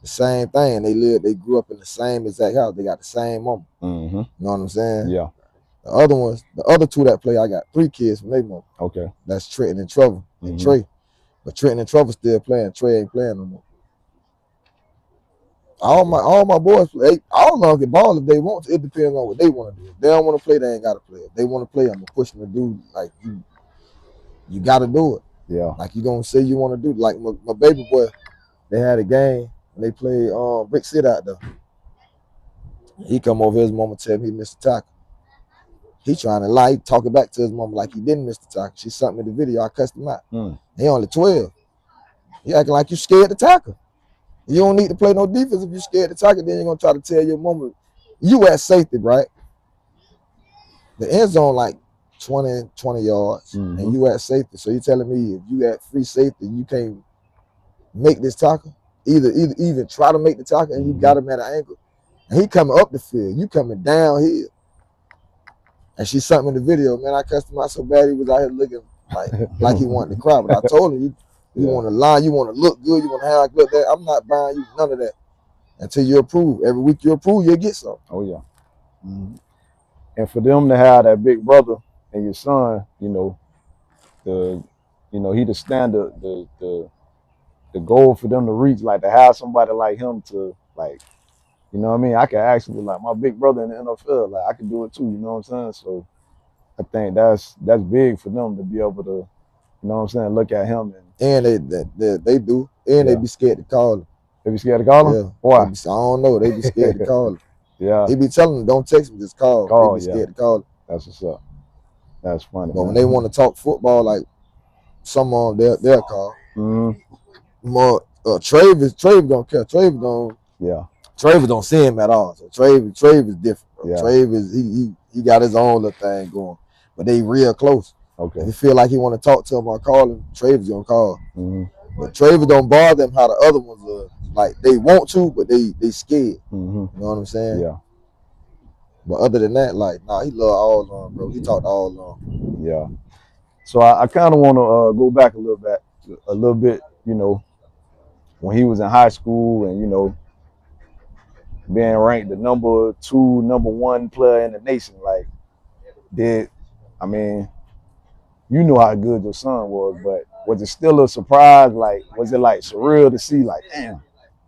the same thing. They grew up in the same exact house. They got the same mama. You know what I'm saying? Yeah. The other 2 that play, I got 3 kids from their mama. Okay. That's Trenton and Trevor and Trey. But Trenton and Trevor still playing. Trey ain't playing no more. All my boys play. All of them can ball if they want to. It depends on what they want to do. If they don't want to play, they ain't got to play. If they want to play, I'm gonna push them to do like you got to do it. Yeah. Like you gonna say you want to do. Like my baby boy, they had a game and they played Brick City out there. He come over his mama tell me he missed the tackle. He trying to lie, talking back to his mama like he didn't miss the tackle. She sent me the video. I cussed him out. He only 12. He acting like you scared to tackle. You don't need to play no defense if you scared to tackle. Then you're gonna try to tell your mama you at safety, right? The end zone like 20 yards, and you at safety. So you telling me if you at free safety, you can't make this tackle? Either even try to make the tackle, and you got him at an angle, and he coming up the field, you coming downhill. And she sent me the video, man. I cussed him out so bad he was out here looking like he wanted to cry. But I told him, you want to lie, you want to look good, you want to have like look that. I'm not buying you none of that until you approve. Every week you approve, you'll get some. Oh yeah. And for them to have that big brother and your son, he the standard, the goal for them to reach, like to have somebody like him to like, you know what I mean? I can actually like my big brother in the NFL, like I can do it too, you know what I'm saying? So I think that's big for them to be able to, you know what I'm saying, look at him and they do, and they be scared to call him. They be scared to call him? Yeah. Why? I don't know. They be scared to call him. Yeah. He be telling them, don't text me, just call. They be scared to call him. That's what's up. That's funny. But when they want to talk football, like some of them, they'll call. More Travis gonna care. Travis don't see him at all. So Travis is different, bro. Yeah. Travis, he got his own little thing going. But they real close. Okay. If you feel like he want to talk to him or call him, Travis gonna call. But Travis don't bother them how the other ones are. Like they want to, but they scared. You know what I'm saying? Yeah. But other than that, like, nah, he love all of them, bro. He talked to all of them. Yeah. So I kind of want to go back a little bit, you know, when he was in high school and, you know, being ranked the number 1 player in the nation. Like, you know how good your son was, but was it still a surprise? Like, was it like surreal to see, like, damn,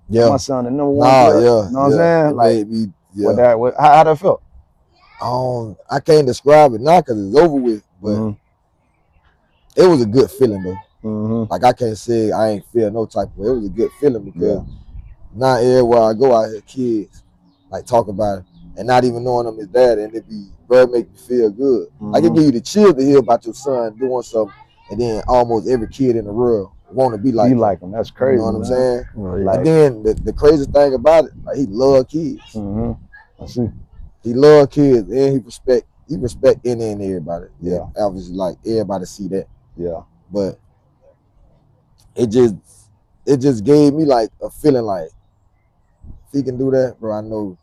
my son the number 1 player? Yeah, you know what I'm saying? Like, how that felt? I can't describe it now because it's over with, but it was a good feeling though. Like I can't say I ain't feel no type of way. It was a good feeling because now everywhere I go, I hear kids like talk about it and not even knowing them is dad, and it be make me feel good. Like it give you the chill to hear about your son doing something, and then almost every kid in the world want to be like him. That's crazy. You know what I'm saying? Like, and then the crazy thing about it, like he love kids. I see. He love kids and he respect any and everybody. Yeah. Obviously, like everybody see that. Yeah. But it just gave me like a feeling like if he can do that, bro, I know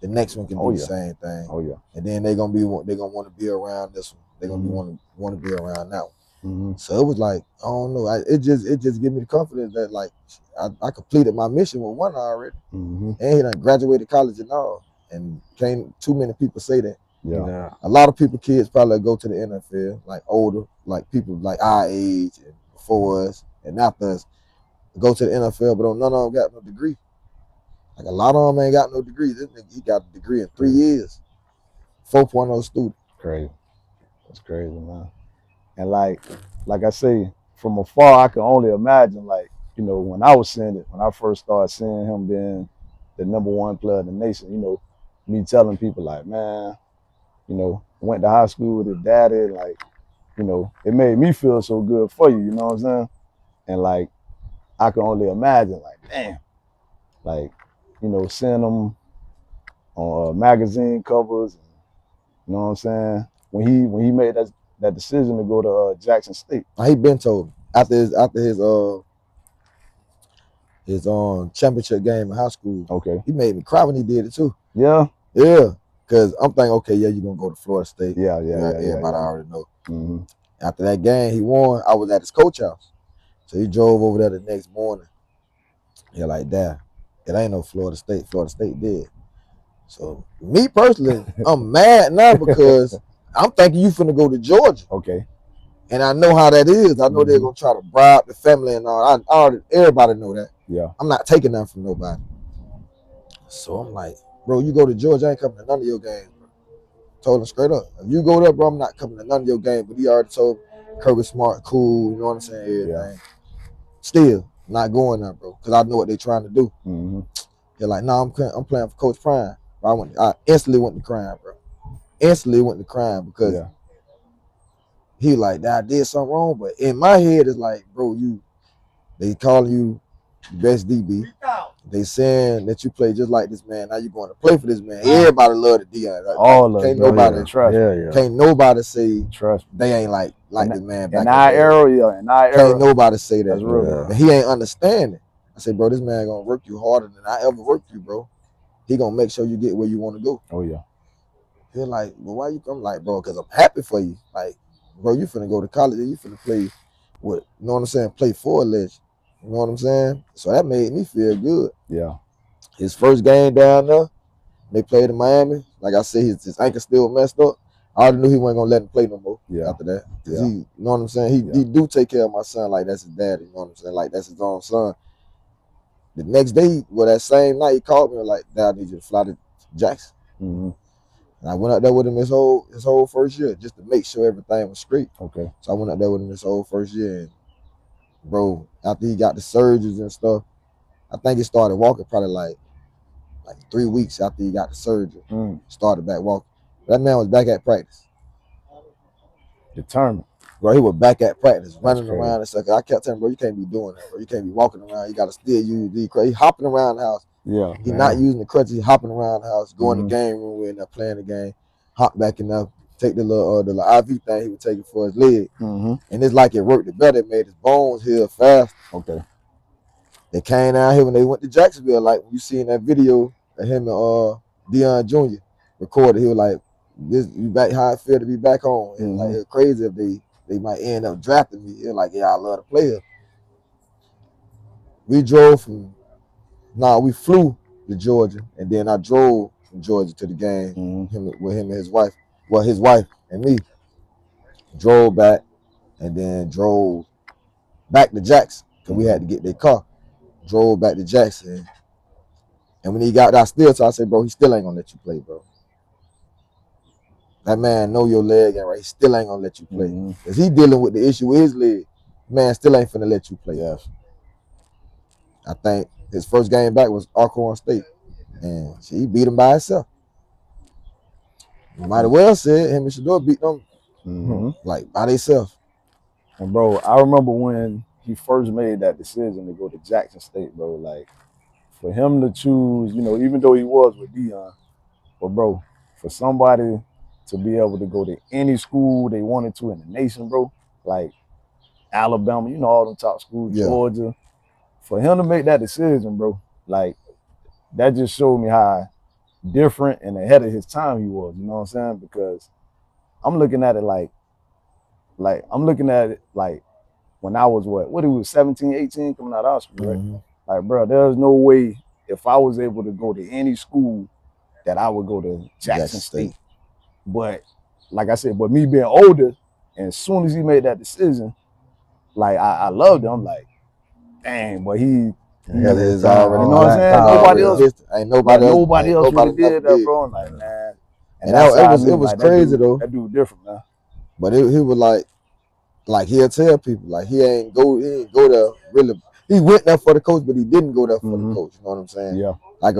the next one can do the same thing. Oh yeah. And then they're gonna want to be around this one. They're gonna want to be around that one. So it was like, I don't know. It just gave me the confidence that like I completed my mission with one already. And he done graduated college and all. And can't too many people say that. Yeah. A lot of kids probably go to the NFL, like older, like people like our age and before us and after us, go to the NFL, but none of them got no degree. Like a lot of them ain't got no degree. This nigga, he got a degree in 3 years. 4.0 student. Crazy. That's crazy, man. And like I say, from afar, I can only imagine, like, you know, when I was seeing it, when I first started seeing him being the number 1 player in the nation, you know, me telling people like, man, you know, went to high school with his daddy, like, you know, it made me feel so good for you, you know what I'm saying? And like, I can only imagine, like, damn, like, you know, seeing him on magazine covers, you know what I'm saying? When he made that decision to go to Jackson State. He been told after his championship game in high school. Okay. He made me cry when he did it too. Yeah. Yeah. Cause I'm thinking, okay, yeah, you're gonna go to Florida State. Yeah. Everybody already know. After that game he won, I was at his coach house. So he drove over there the next morning. Yeah, like that. It ain't no Florida State. Florida State did. So me personally, I'm mad now because I'm thinking you finna go to Georgia. Okay. And I know how that is. I know they're gonna try to bribe the family and all. Everybody know that. Yeah. I'm not taking nothing from nobody. So I'm like, bro, you go to Georgia, I ain't coming to none of your games, bro. Told him straight up. If you go there, bro, I'm not coming to none of your games. But he already told Kirby Smart, cool, you know what I'm saying? Everything. Yeah. Still, not going there, bro, because I know what they're trying to do. They're like, nah, I'm playing for Coach Prime. I instantly went to crying, bro. Instantly went to crying because he like, I did something wrong. But in my head, it's like, bro, they calling you best DB. They saying that you play just like this man. Now you going to play for this man. Everybody love the Dion. Like, all of can't them. Nobody trust. Can't nobody say trust me. They ain't like this man back in our era. In our era, can't nobody say that. That's real. And he ain't understanding. I say, bro, this man gonna work you harder than I ever worked you, bro. He gonna make sure you get where you want to go. Oh yeah. They're like, well, why you come? Like, bro, because I'm happy for you. Like, bro, you finna go to college and you finna play with, you know what I'm saying, play for a legend. You know what I'm saying? So that made me feel good. Yeah. His first game down there, they played in Miami. Like I said, his ankle still messed up. I already knew he wasn't gonna let him play no more after that. Cause he, you know what I'm saying? He do take care of my son like that's his dad. You know what I'm saying? Like that's his own son. The next day, that same night, he called me like, Dad, I need you to fly to Jackson. Mm-hmm. And I went out there with him his whole first year just to make sure everything was straight. Okay. So I went out there with him his whole first year, and bro, after he got the surgeries and stuff, I think he started walking probably like 3 weeks after he got the surgery. Started back walking. That man was back at practice. Determined. Bro, he was back at practice, running around and stuff. I kept telling him, bro, you can't be doing that, bro. You can't be walking around. You got to still use these crutches. He hopping around the house. Yeah. He not using the crutches. He hopping around the house, going to the game room. We're in there playing the game. Hop back in there, take the little IV thing he was taking for his leg. And it's like it worked it better. It made his bones heal fast. Okay. They came down here when they went to Jacksonville. Like when you see in that video of him and Deion Jr. recorded, he was like, "This you back how I feel to be back home." And like it's crazy if they might end up drafting me. It's like, yeah, I love to play here. We flew to Georgia, and then I drove from Georgia to the game with him and his wife. Well, his wife and me drove back, and then drove back to Jackson because we had to get their car. Drove back to Jackson, and when he got there, I said, bro, he still ain't gonna let you play, bro. That man know your leg ain't right. He still ain't gonna let you play. Cause he dealing with the issue with his leg. Man still ain't finna let you play. Yes. I think his first game back was Alcorn State. And he beat him by himself. You might have well said him and Shador beat them like by themselves. And bro, I remember when he first made that decision to go to Jackson State, bro. Like for him to choose, you know, even though he was with Deion, but bro, for somebody to be able to go to any school they wanted to in the nation, bro, like Alabama, you know, all them top schools, Georgia, for him to make that decision, bro, like that just showed me how different and ahead of his time he was, you know what I'm saying? Because I'm looking at it like when I was what he was 17, 18 coming out of high school, right? Like, bro, there's no way if I was able to go to any school that I would go to Jackson State. But like I said, but me being older, and as soon as he made that decision, like I loved him. I'm like, dang, but he is already, you know what I'm saying? Nobody else would have did that, bro. I'm like, man. And it was crazy though. That dude different, man. But he was like he'll tell people, like he ain't go there really. He went there for the coach, but he didn't go there for the coach. You know what I'm saying? Yeah. Like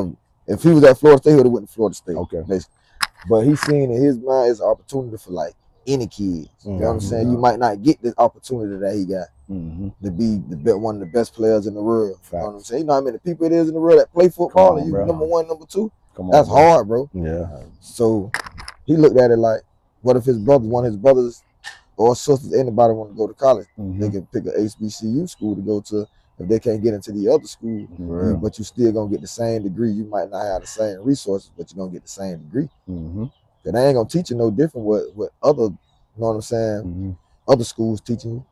if he was at Florida State, he would have went to Florida State. Okay. Basically. But he's seen in his mind is an opportunity for like any kid. You know what I'm saying? You might not get this opportunity that he got to be one of the best players in the world. You know what I'm saying? You know how many people it is in the world that play football and you number one, number two? That's hard, bro. Yeah. So he looked at it like, what if one of his brothers or sisters, anybody want to go to college? They can pick an HBCU school to go to if they can't get into the other school, but you still gonna get the same degree. You might not have the same resources, but you're gonna get the same degree. They ain't gonna teach you no different what other, you know what I'm saying, other schools teaching you.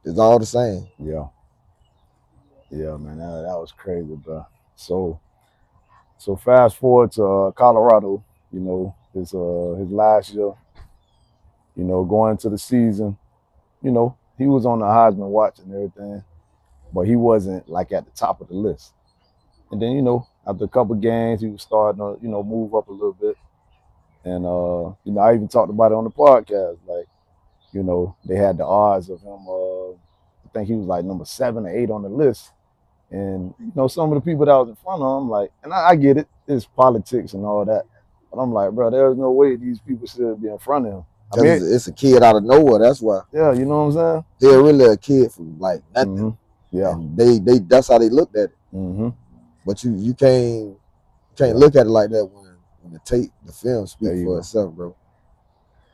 It's all the same. Yeah. Yeah, man, that was crazy, bro. So fast forward to Colorado, you know, his last year, you know, going into the season, you know, he was on the Heisman watch and everything, but he wasn't like at the top of the list. And then, you know, after a couple games, he was starting to, you know, move up a little bit. And, you know, I even talked about it on the podcast. Like, you know, they had the odds of him, I think he was like number 7 or 8 on the list. And, you know, some of the people that was in front of him, like, and I get it, it's politics and all that. But I'm like, bro, there's no way these people should be in front of him. I mean, it's a kid out of nowhere, that's why. Yeah, you know what I'm saying? They're really a kid from like nothing. Yeah. And they that's how they looked at it. But you can't look at it like that when the film speak for itself, bro.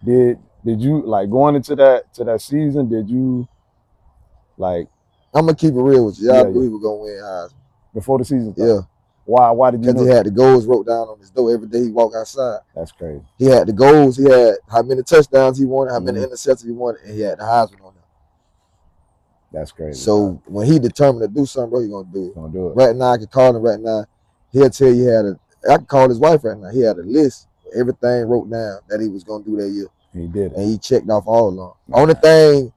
Did you like going into that season? Did you like? I'm gonna keep it real with you. I knew we were gonna win Heisman before the season started. Yeah, Why did you Because know? he had the goals wrote down on his door every day he walked outside. That's crazy. He had the goals. He had how many touchdowns he wanted, how many interceptions he wanted, and he had the Heisman on him. That's crazy. So when he determined to do something, bro, he gonna do it. Gonna do it. Right now, I can call him right now. He'll tell you I can call his wife right now. He had a list of everything wrote down that he was gonna do that year. He did it. And he checked off all of them. Only thing,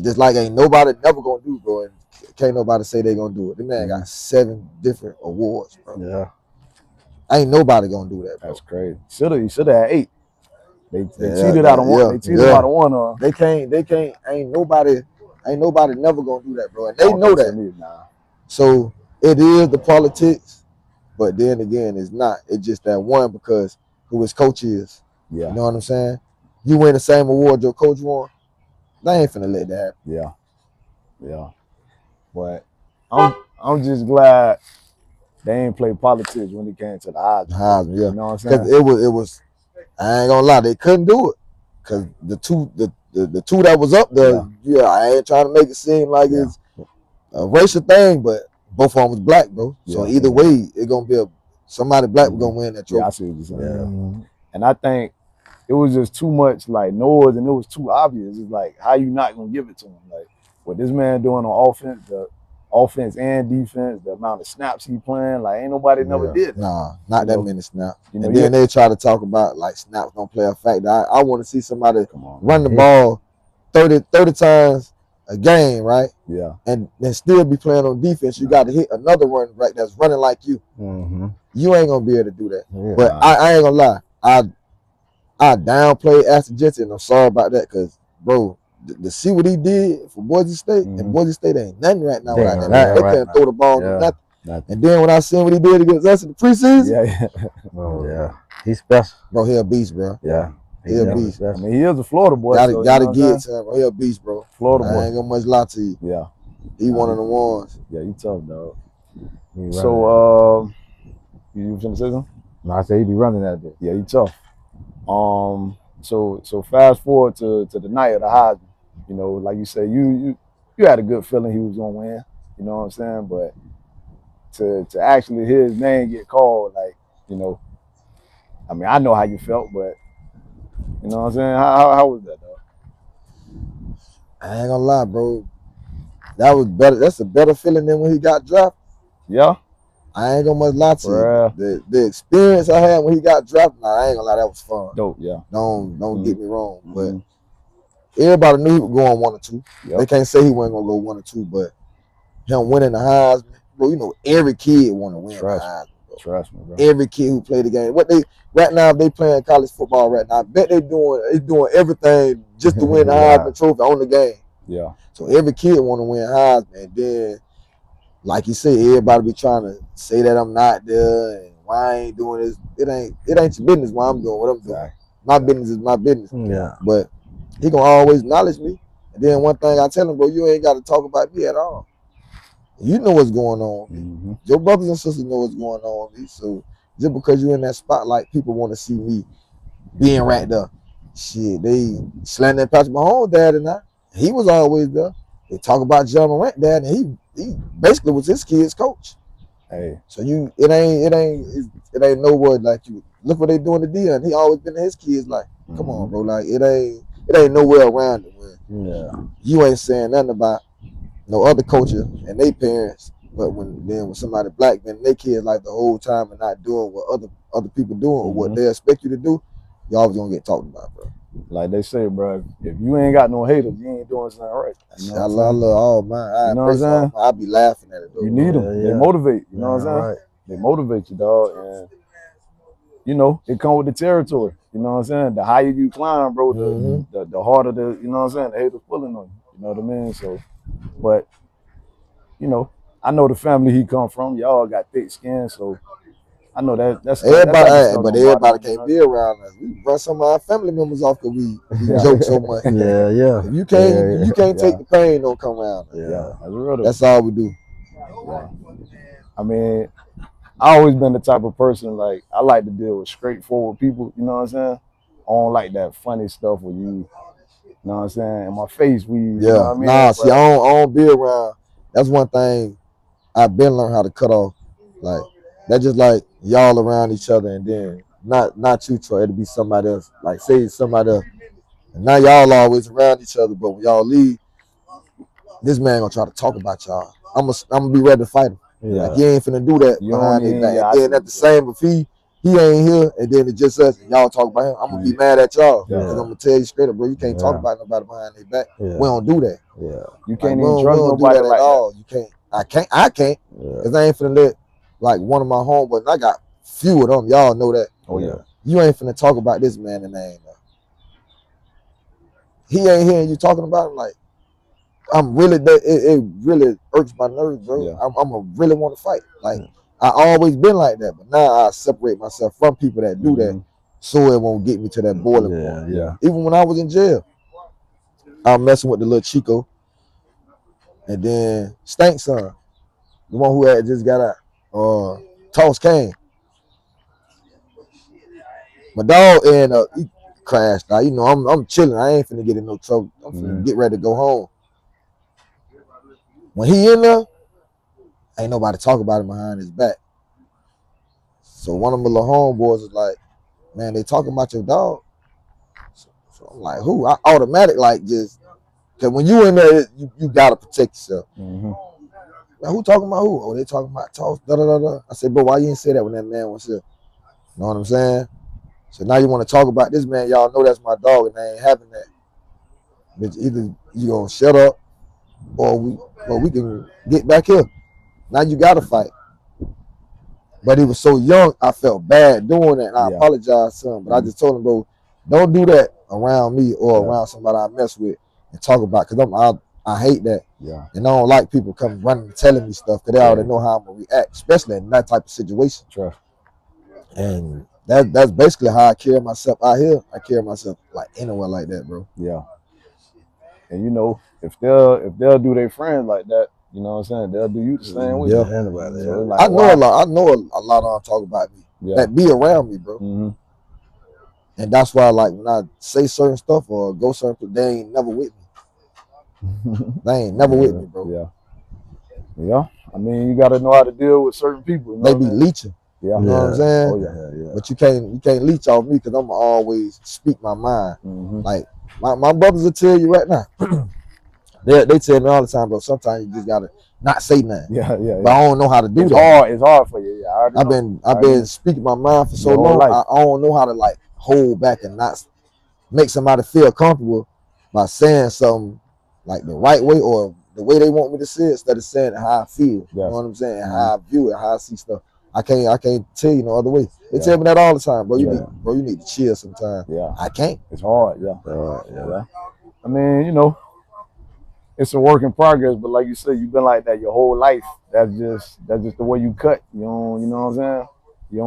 just like ain't nobody never gonna do, bro. And can't nobody say they gonna do it. The man got 7 different awards, bro. Yeah. Ain't nobody gonna do that, bro. That's crazy. He should have had 8. They Yeah, cheated out of one. yeah, They cheated out of one. They can't. Ain't nobody never gonna do that, bro. And they know that. So it is the politics, but then again, it's not. It's just that one because who his coach is. Yeah. You know what I'm saying? You win the same award your coach won. They ain't finna let that happen. Yeah. Yeah. But I'm just glad they ain't play politics when it came to the Heisman. Yeah. You know what I'm saying? Because it was. I ain't gonna lie, they couldn't do it. Cause the two that was up there, I ain't trying to make it seem like it's a racial thing, but both of them was black, bro. So either way, it's gonna be somebody black gonna win that trophy. Yeah, I see what you're saying. And I think it was just too much like noise, and it was too obvious. It's like, how you not gonna give it to him? Like what this man doing on offense, the offense and defense, the amount of snaps he playing, like ain't nobody never did that. Nah, not that many snaps. You know, and then they try to talk about like snaps don't play a factor. I want to see somebody run the ball 30 times a game, right? Yeah. And still be playing on defense. You got to hit another running back that's running like you. You ain't gonna be able to do that. But I ain't gonna lie. I downplayed Aston Jensen, and I'm sorry about that, because bro, to see what he did for Boise State, and Boise State ain't nothing right now. They can't throw the ball or nothing. And then when I seen what he did against us in the preseason, he's special. Bro, he a beast, bro. Yeah. He a beast. I mean, he is a Florida boy. Gotta get it to him, bro. He a beast, bro. Florida boy. I ain't gonna much lie to you. Yeah. He one of the ones. Yeah, he tough, dog. So, you finna say something? No, I say he be running that bit. Yeah, he tough. So fast forward to the night of the Heisman. You know, like you say, you had a good feeling he was gonna win. You know what I'm saying? But to actually hear his name get called, like, you know, I mean, I know how you felt, but you know what I'm saying? How was that, though? I ain't gonna lie, bro. That was better. That's a better feeling than when he got drafted. Yeah. I ain't gonna much lie to you. The experience I had when he got drafted, I ain't gonna lie, that was fun. Dope, yeah. Don't get me wrong, but everybody knew he was going 1 or 2. They can't say he wasn't gonna go 1 or 2, but him winning the Heisman, bro, you know every kid want to win the Heisman. Trust me, bro. Every kid who played the game. Right now, if they playing college football right now, I bet they doing everything just to win the Heisman trophy on the game. Yeah. So every kid want to win Heisman. And then, like you said, everybody be trying to say that I'm not there and why I ain't doing this. It ain't your business why I'm doing what I'm doing. My business is my business. Yeah. But he gonna always acknowledge me. And then one thing I tell him, bro, you ain't got to talk about me at all. You know what's going on. Your brothers and sisters know what's going on with me. So just because you're in that spotlight, people want to see me being right there. Shit, they slandering Patrick Mahomes' dad and I. He was always there. They talk about John Morant dad, and he basically was his kid's coach. Hey. So it ain't no word like you. Look what they doing to Dion. He always been in his kids like, come on, bro. Like it ain't nowhere around it where you ain't saying nothing about no other culture and they parents, but when somebody black been their kids like the whole time and not doing what other people doing or what they expect you to do, you always gonna get talked about, bro. Like they say, bro, if you ain't got no haters, you ain't doing something right. You know I love all mine. You know what I'm saying? I be laughing at it, though. You need them. They motivate. You know what I'm saying? Right. They motivate you, dog. And you know, it come with the territory. You know what I'm saying? The higher you climb, bro, the harder the, you know what I'm saying, the haters pulling on you. You know what I mean? So, but you know, I know the family he come from. Y'all got thick skin, so I know that's everybody. But everybody can't be around us. We run some of our family members off because we joke so much. Yeah. If you can't take the pain, don't come around us. Yeah, that's real. That's all we do. Yeah. I mean, I always been the type of person, like, I like to deal with straightforward people, you know what I'm saying? I don't like that funny stuff where you know what I'm saying, in my face, you know what I mean? Nah, see, I don't be around. That's one thing I've been learning how to cut off. Like, That's just like y'all around each other, and then not you, Troy. It'll be somebody else. Like say somebody else. And now y'all always around each other, but when y'all leave, this man gonna try to talk about y'all. I'm gonna be ready to fight him. Yeah. Like, you ain't finna do that You behind don't his back. even- yeah, And then at the same, if he ain't here, and then it's just us, and y'all talk about him, I'm gonna be mad at y'all. Yeah. Cause I'm gonna tell you straight up, bro, you can't talk about nobody behind their back. Yeah. We don't do that. Yeah. You Like, can't we even don't trust do nobody that like at that. all. You can't. I can't. Yeah. Cause I ain't finna let like one of my homeboys. And I got few of them. Y'all know that. Oh yeah. You ain't finna talk about this man and I ain't know. He ain't hearing you talking about him. Like, I'm really it really irks my nerves, bro. Yeah. I'm a really want to fight. Like, I always been like that, but now I separate myself from people that do that, so it won't get me to that boiling point. Yeah. Even when I was in jail, I was messing with the little Chico, and then Stank Son, the one who had just got out, Toss Kane. My dog and he crashed. Now, you know, I'm chilling. I ain't finna get in no trouble. I'm finna get ready to go home. When he in there, ain't nobody talk about him behind his back. So one of my little homeboys is like, man, they talking about your dog. So I'm like, who? I automatic like just, cause when you in there, you gotta protect yourself. Now, who talking about who? Oh, they talking about Toss. Da da da da. I said, bro, why you ain't say that when that man was here? You know what I'm saying? So now you want to talk about this man? Y'all know that's my dog, and they ain't having that. But either you gonna shut up, or we can get back here. Now you gotta fight. But he was so young, I felt bad doing that, and I apologized to him. But I just told him, bro, don't do that around me or around somebody I mess with and talk about, because I hate that. Yeah. And I don't like people coming running and telling me stuff, because they already know how I'm gonna react, especially in that type of situation. Sure. And that's basically how I carry myself out here. I carry myself like anywhere like that, bro. Yeah. And you know, if they'll do their friends like that, you know what I'm saying, they'll do you the same way. Yeah. So like, I know a lot of them talk about me that be around me, bro. And that's why, like, when I say certain stuff or go certain places, they ain't never with me. They ain't never with me, bro. Yeah. Yeah. I mean, you got to know how to deal with certain people. You know they be leeching. Yeah. You know what I'm saying? Oh yeah. But you can't leech off me, because I'm always speak my mind. Like, my brothers will tell you right now. They tell me all the time, bro. Sometimes you just gotta not say nothing. Yeah. But I don't know how to do it's that. It's hard for you. Yeah. I've been speaking my mind for so long. I don't know how to like hold back and not make somebody feel comfortable by saying something like the right way or the way they want me to say it, instead of saying it how I feel. You know what I'm saying? How I view it, how I see stuff. I can't tell you no other way. They tell me that all the time, bro. You need to chill sometimes. Yeah. I can't. It's hard. Yeah. I mean, you know, it's a work in progress, but like you said, you've been like that your whole life. That's just the way you cut. You know what I'm saying? You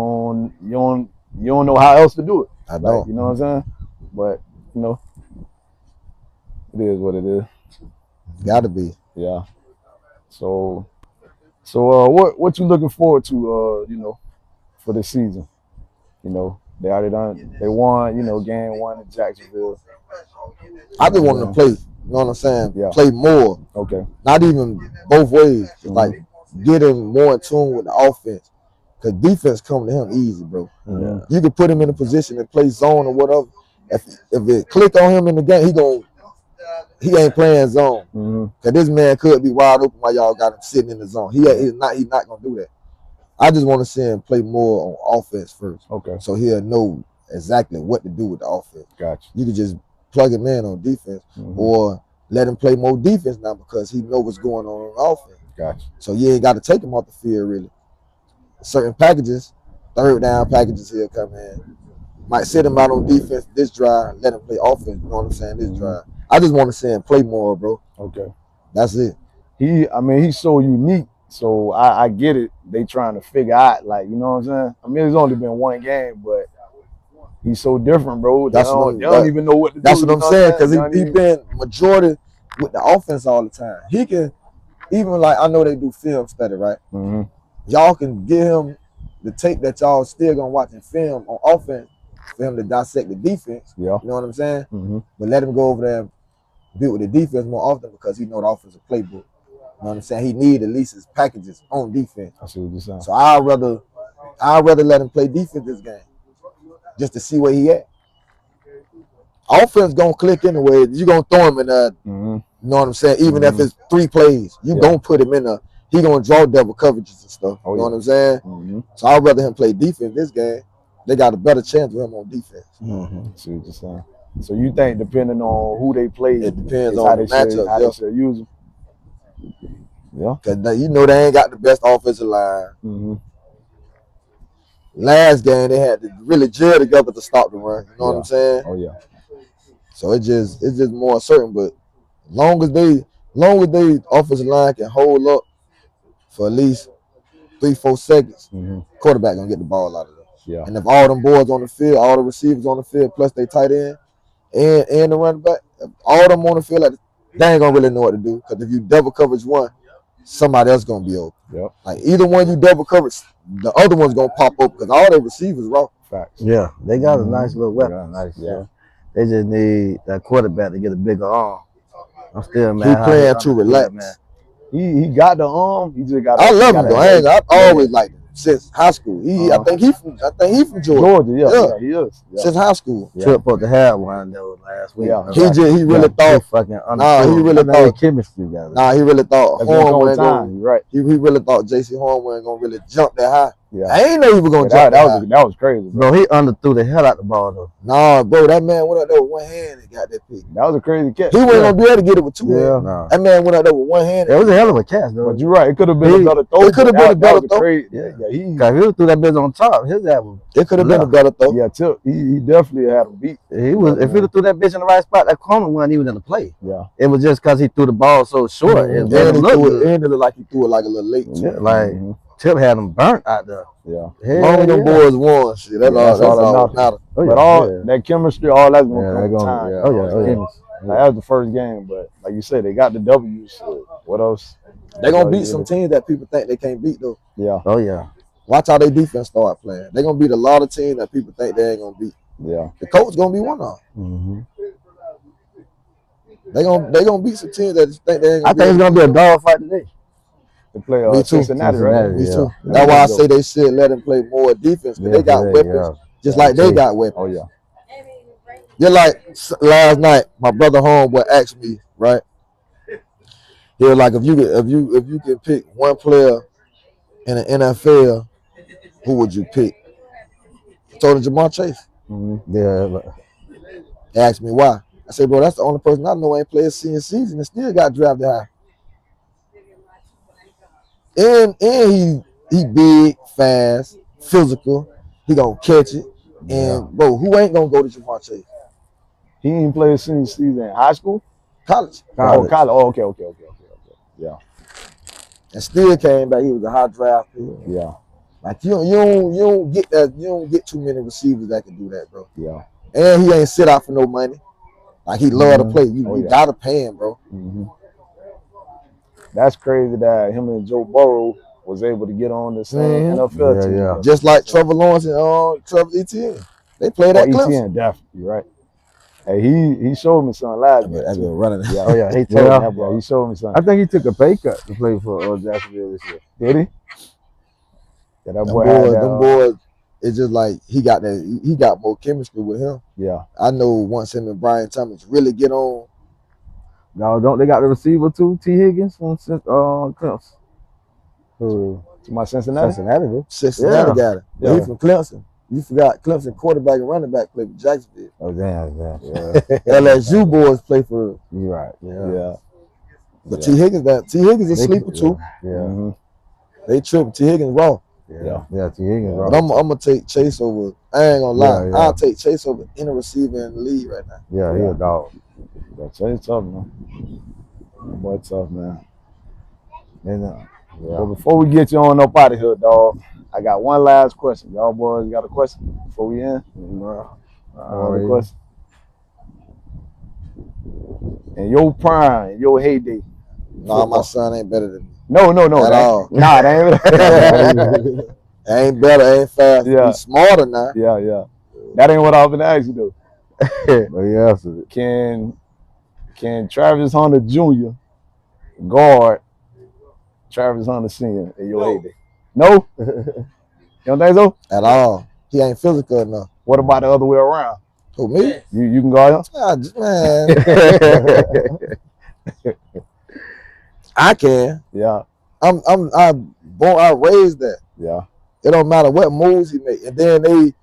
don't know how else to do it. I don't. You know what I'm saying? But you know, it is what it is. Gotta be. Yeah. So what you looking forward to? You know, for this season. You know, they won. You know, game 1 in Jacksonville. I just want to play. You know what I'm saying? Yeah. Play more. Okay. Not even both ways. Like, get him more in tune with the offense. Because defense come to him easy, bro. You can put him in a position and play zone or whatever. If it click on him in the game, he ain't playing zone. Because this man could be wide open while y'all got him sitting in the zone. He's not gonna do that. I just want to see him play more on offense first. Okay. So he'll know exactly what to do with the offense. Gotcha. You can just plug him in on defense, or let him play more defense now, because he know what's going on offense. Gotcha. So you ain't got to take him off the field really. Certain packages, third down packages, he'll come in. Might sit him out on defense this drive, let him play offense. You know what I'm saying? This drive. I just want to see him play more, bro. Okay. That's it. He's so unique. So I get it. They trying to figure out, like, you know what I'm saying? I mean, it's only been one game, but he's so different, bro. They don't even know what to do. That's what I'm saying, because he been majority with the offense all the time. He can, even like, I know they do film study, right? Y'all can give him the tape that y'all still gonna watch in film on offense for him to dissect the defense. Yeah. You know what I'm saying? But let him go over there and build with the defense more often, because he know the offensive playbook. You know what I'm saying? He need at least his packages on defense. I see what you're saying. So I'd rather I'd rather let him play defense this game, just to see where he at. Offense gonna click anyway. You gonna throw him in there. You know what I'm saying? Even if it's 3 plays, you gonna put him in there. He gonna draw double coverages and stuff. You know what I'm saying? So I'd rather him play defense this game. They got a better chance with him on defense. See what you're saying. So you think depending on who they play, it depends on the matchup. How they should use them. Yeah. Because you know they ain't got the best offensive line. Last game they had to really gel together to stop the run. You know what I'm saying? Oh yeah. So it's just more certain. But long as they offensive line can hold up for at least 3-4 seconds, quarterback gonna get the ball out of them. Yeah. And if all them boys on the field, all the receivers on the field, plus they tight end and the running back, all them on the field, like, they ain't gonna really know what to do. Because if you double coverage one, somebody else gonna be open. Yep. Like either one you double coverage, the other one's gonna pop up because all their receivers raw. Facts. Yeah, they got a nice little weapon. They just need that quarterback to get a bigger arm. I'm still mad. He playing too relaxed. Man. He got the arm. He just got. I love him though. I've always liked him since high school. I think he from Georgia. Yeah, he is. Yeah. Since high school. Trip supposed to have one though last week. Yeah. He really thought. He really thought chemistry together. He really thought Horn wasn't going. Right. He really thought J.C. Horn wasn't gonna really jump that high. Yeah. I ain't know he was gonna jump that high. That was crazy. Bro, he underthrew the hell out the ball though. Nah, bro, that man went up there with one hand and got that pick. That was a crazy catch. He wasn't gonna be able to get it with 2 hands. Nah. That man went up there with one hand. It was a hell of a catch though. But you're right. It could have been a better throw. It could have been a better throw. Yeah. Cause he threw that bitch on top. His ass was. It could have been a better throw. Yeah, he definitely had him beat. He was. If he threw that bitch in the right spot, that corner wasn't even in the play. Yeah. It was just cause he threw the ball so short. And it looked like he threw it like a little late. Yeah, like Tip had him burnt out there. Yeah. Long as them boys won, shit. That's all that matters. But that chemistry, all that's gonna come with time. Yeah. That was the first game, but like you said, they got the W's. So what else? They're gonna beat some teams that people think they can't beat though. Yeah. Oh yeah. Watch how their defense start playing. They're gonna beat a lot of teams that people think they ain't gonna beat. Yeah. The coach gonna be one of them. They gonna beat some teams that think they ain't gonna I think it's gonna be a dog fight today. To play Cincinnati, right? Me too. That's why I say they should let them play more defense because they got weapons, just like they got weapons. Oh yeah. Just like last night, my brother homeboy asked me, right? He was like, if you can pick one player in the NFL, who would you pick? I told him Jamar Chase. Yeah. He asked me why. I said, bro, that's the only person I know ain't played a senior season and still got drafted high. And he big, fast, physical. He gonna catch it. And bro, who ain't gonna go to Jamar Chase? He ain't played senior season in high school? College. Oh, college. Oh, okay. Yeah. And still came back. He was a high draft pick. Yeah. Like you don't get that. You don't get too many receivers that can do that, bro. Yeah. And he ain't sit out for no money. Like he love to play. You gotta pay him, bro. That's crazy that him and Joe Burrow was able to get on the same NFL team. Yeah. Just like Trevor Lawrence and Trevor Etienne. They played at Clemson. Etienne, definitely, right. Hey, he showed me something last night. That's been running. Yeah. Oh yeah, He showed me something. I think he took a pay cut to play for Jacksonville this year. Did he? Yeah, that boy them boys, it's just like he got more chemistry with him. Yeah. I know once him and Brian Thomas really get on. No, don't they got the receiver too? T. Higgins from Clemson. To my Cincinnati? Cincinnati got it. Yeah. He from Clemson. You forgot Clemson quarterback and running back play for Jacksonville. Oh damn. LSU boys play for. You right. Yeah. But T. Higgins a sleeper too. Yeah. They tripping. T. Higgins raw. Yeah. T. Higgins raw. But I'm gonna take Chase over. I ain't gonna lie. I'll take Chase over any receiver in the league right now. Yeah, he a dog. Chase tough, man. Boy, tough, man. And, Well, before we get you on up out of here, dog, I got one last question. Y'all boys got a question before we end? Another question? In your prime, your heyday. Nah, my son ain't better than me. No. At all. Nah, that ain't ain't better, ain't fast. Yeah. He's smarter now. Yeah. That ain't what I was gonna ask you though. But he answered it. Can Travis Hunter Jr. guard Travis Hunter Sr. in your heyday? No? You don't think so? At all. He ain't physical enough. What about the other way around? Who, me? You can guard Man. him? I can. Yeah. I raised that. Yeah. It don't matter what moves he make. And then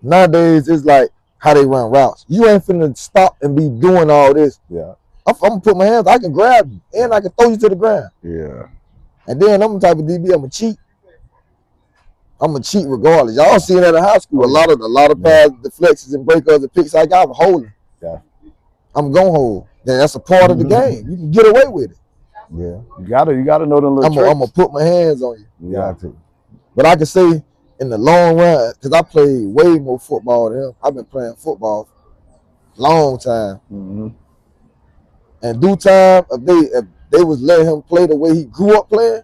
nowadays it's like how they run routes. You ain't finna stop and be doing all this. Yeah. I'm gonna put my hands, I can grab you and I can throw you to the ground. Yeah. And then I'm the type of DB, I'm a cheat. I'm a cheat regardless. Y'all see that in high school. A lot of pass deflections and breakers and picks I got, I'm holding. Yeah. I'm gonna hold. Then that's a part of the game. You can get away with it. Yeah. You gotta know them little tricks. I'm gonna put my hands on you. You got to. But I can say in the long run, because I played way more football than him. I've been playing football a long time. Mm-hmm. And due time, if they was letting him play the way he grew up playing,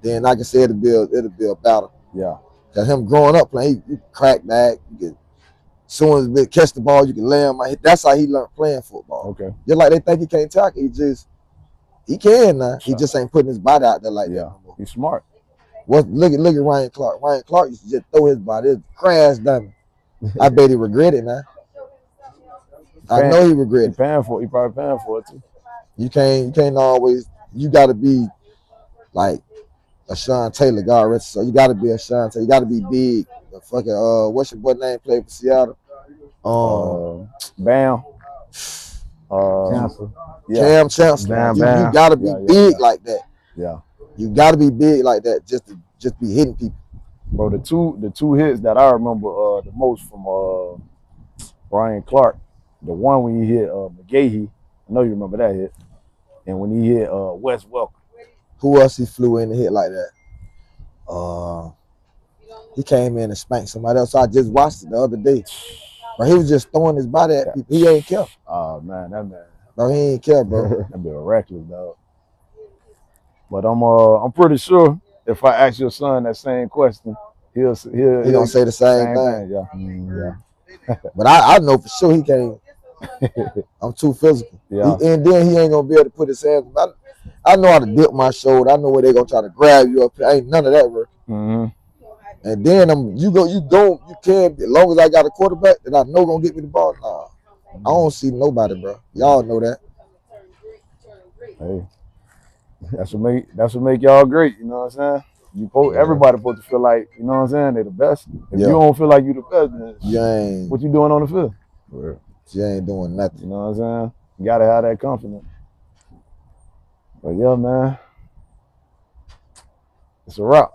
then I can say it'll be a battle. Yeah. Cause him growing up playing, you crack back, you can, as soon as he catch the ball, you can lay him. That's how he learned playing football. Okay. Just like they think he can't tackle, he can now. He just ain't putting his body out there like that no more. He's smart. Look at Ryan Clark. Ryan Clark used to just throw his body, it's crash dummy. I bet he regret it now. I know he regret it. He probably paying for it too. You can't always. You got to be like a Sean Taylor, God rest. So you got to be a Sean Taylor. You got to be big. The fucking what's your boy name? Played for Seattle. Bam. Cam Chancellor. You got to be big like that. Yeah. You got to be big like that just to be hitting people. Bro, the two hits that I remember the most from Ryan Clark, the one when he hit McGahee, I know you remember that hit, and when he hit Wes Welker. Who else he flew in and hit like that? He came in and spanked somebody else. I just watched it the other day. But he was just throwing his body at people. He ain't care. Oh man, that man. Bro, he ain't care, bro. That be reckless, dog. But I'm pretty sure if I ask your son that same question, he'll gonna say the same thing. Yeah. Yeah. But I know for sure he can't. I'm too physical. Yeah. And then he ain't gonna be able to put his hands. I know how to dip my shoulder. I know where they gonna try to grab you up. Ain't none of that work. Mm-hmm. And then you can, as long as I got a quarterback that I know gonna get me the ball. Nah, I don't see nobody, bro. Y'all know that. Hey, that's what make y'all great. You know what I'm saying? Everybody supposed to feel like, you know what I'm saying, they're the best. If you don't feel like you the best, then what you doing on the field? You ain't doing nothing. You know what I'm saying? You gotta have that confidence. But yeah, man, it's a wrap.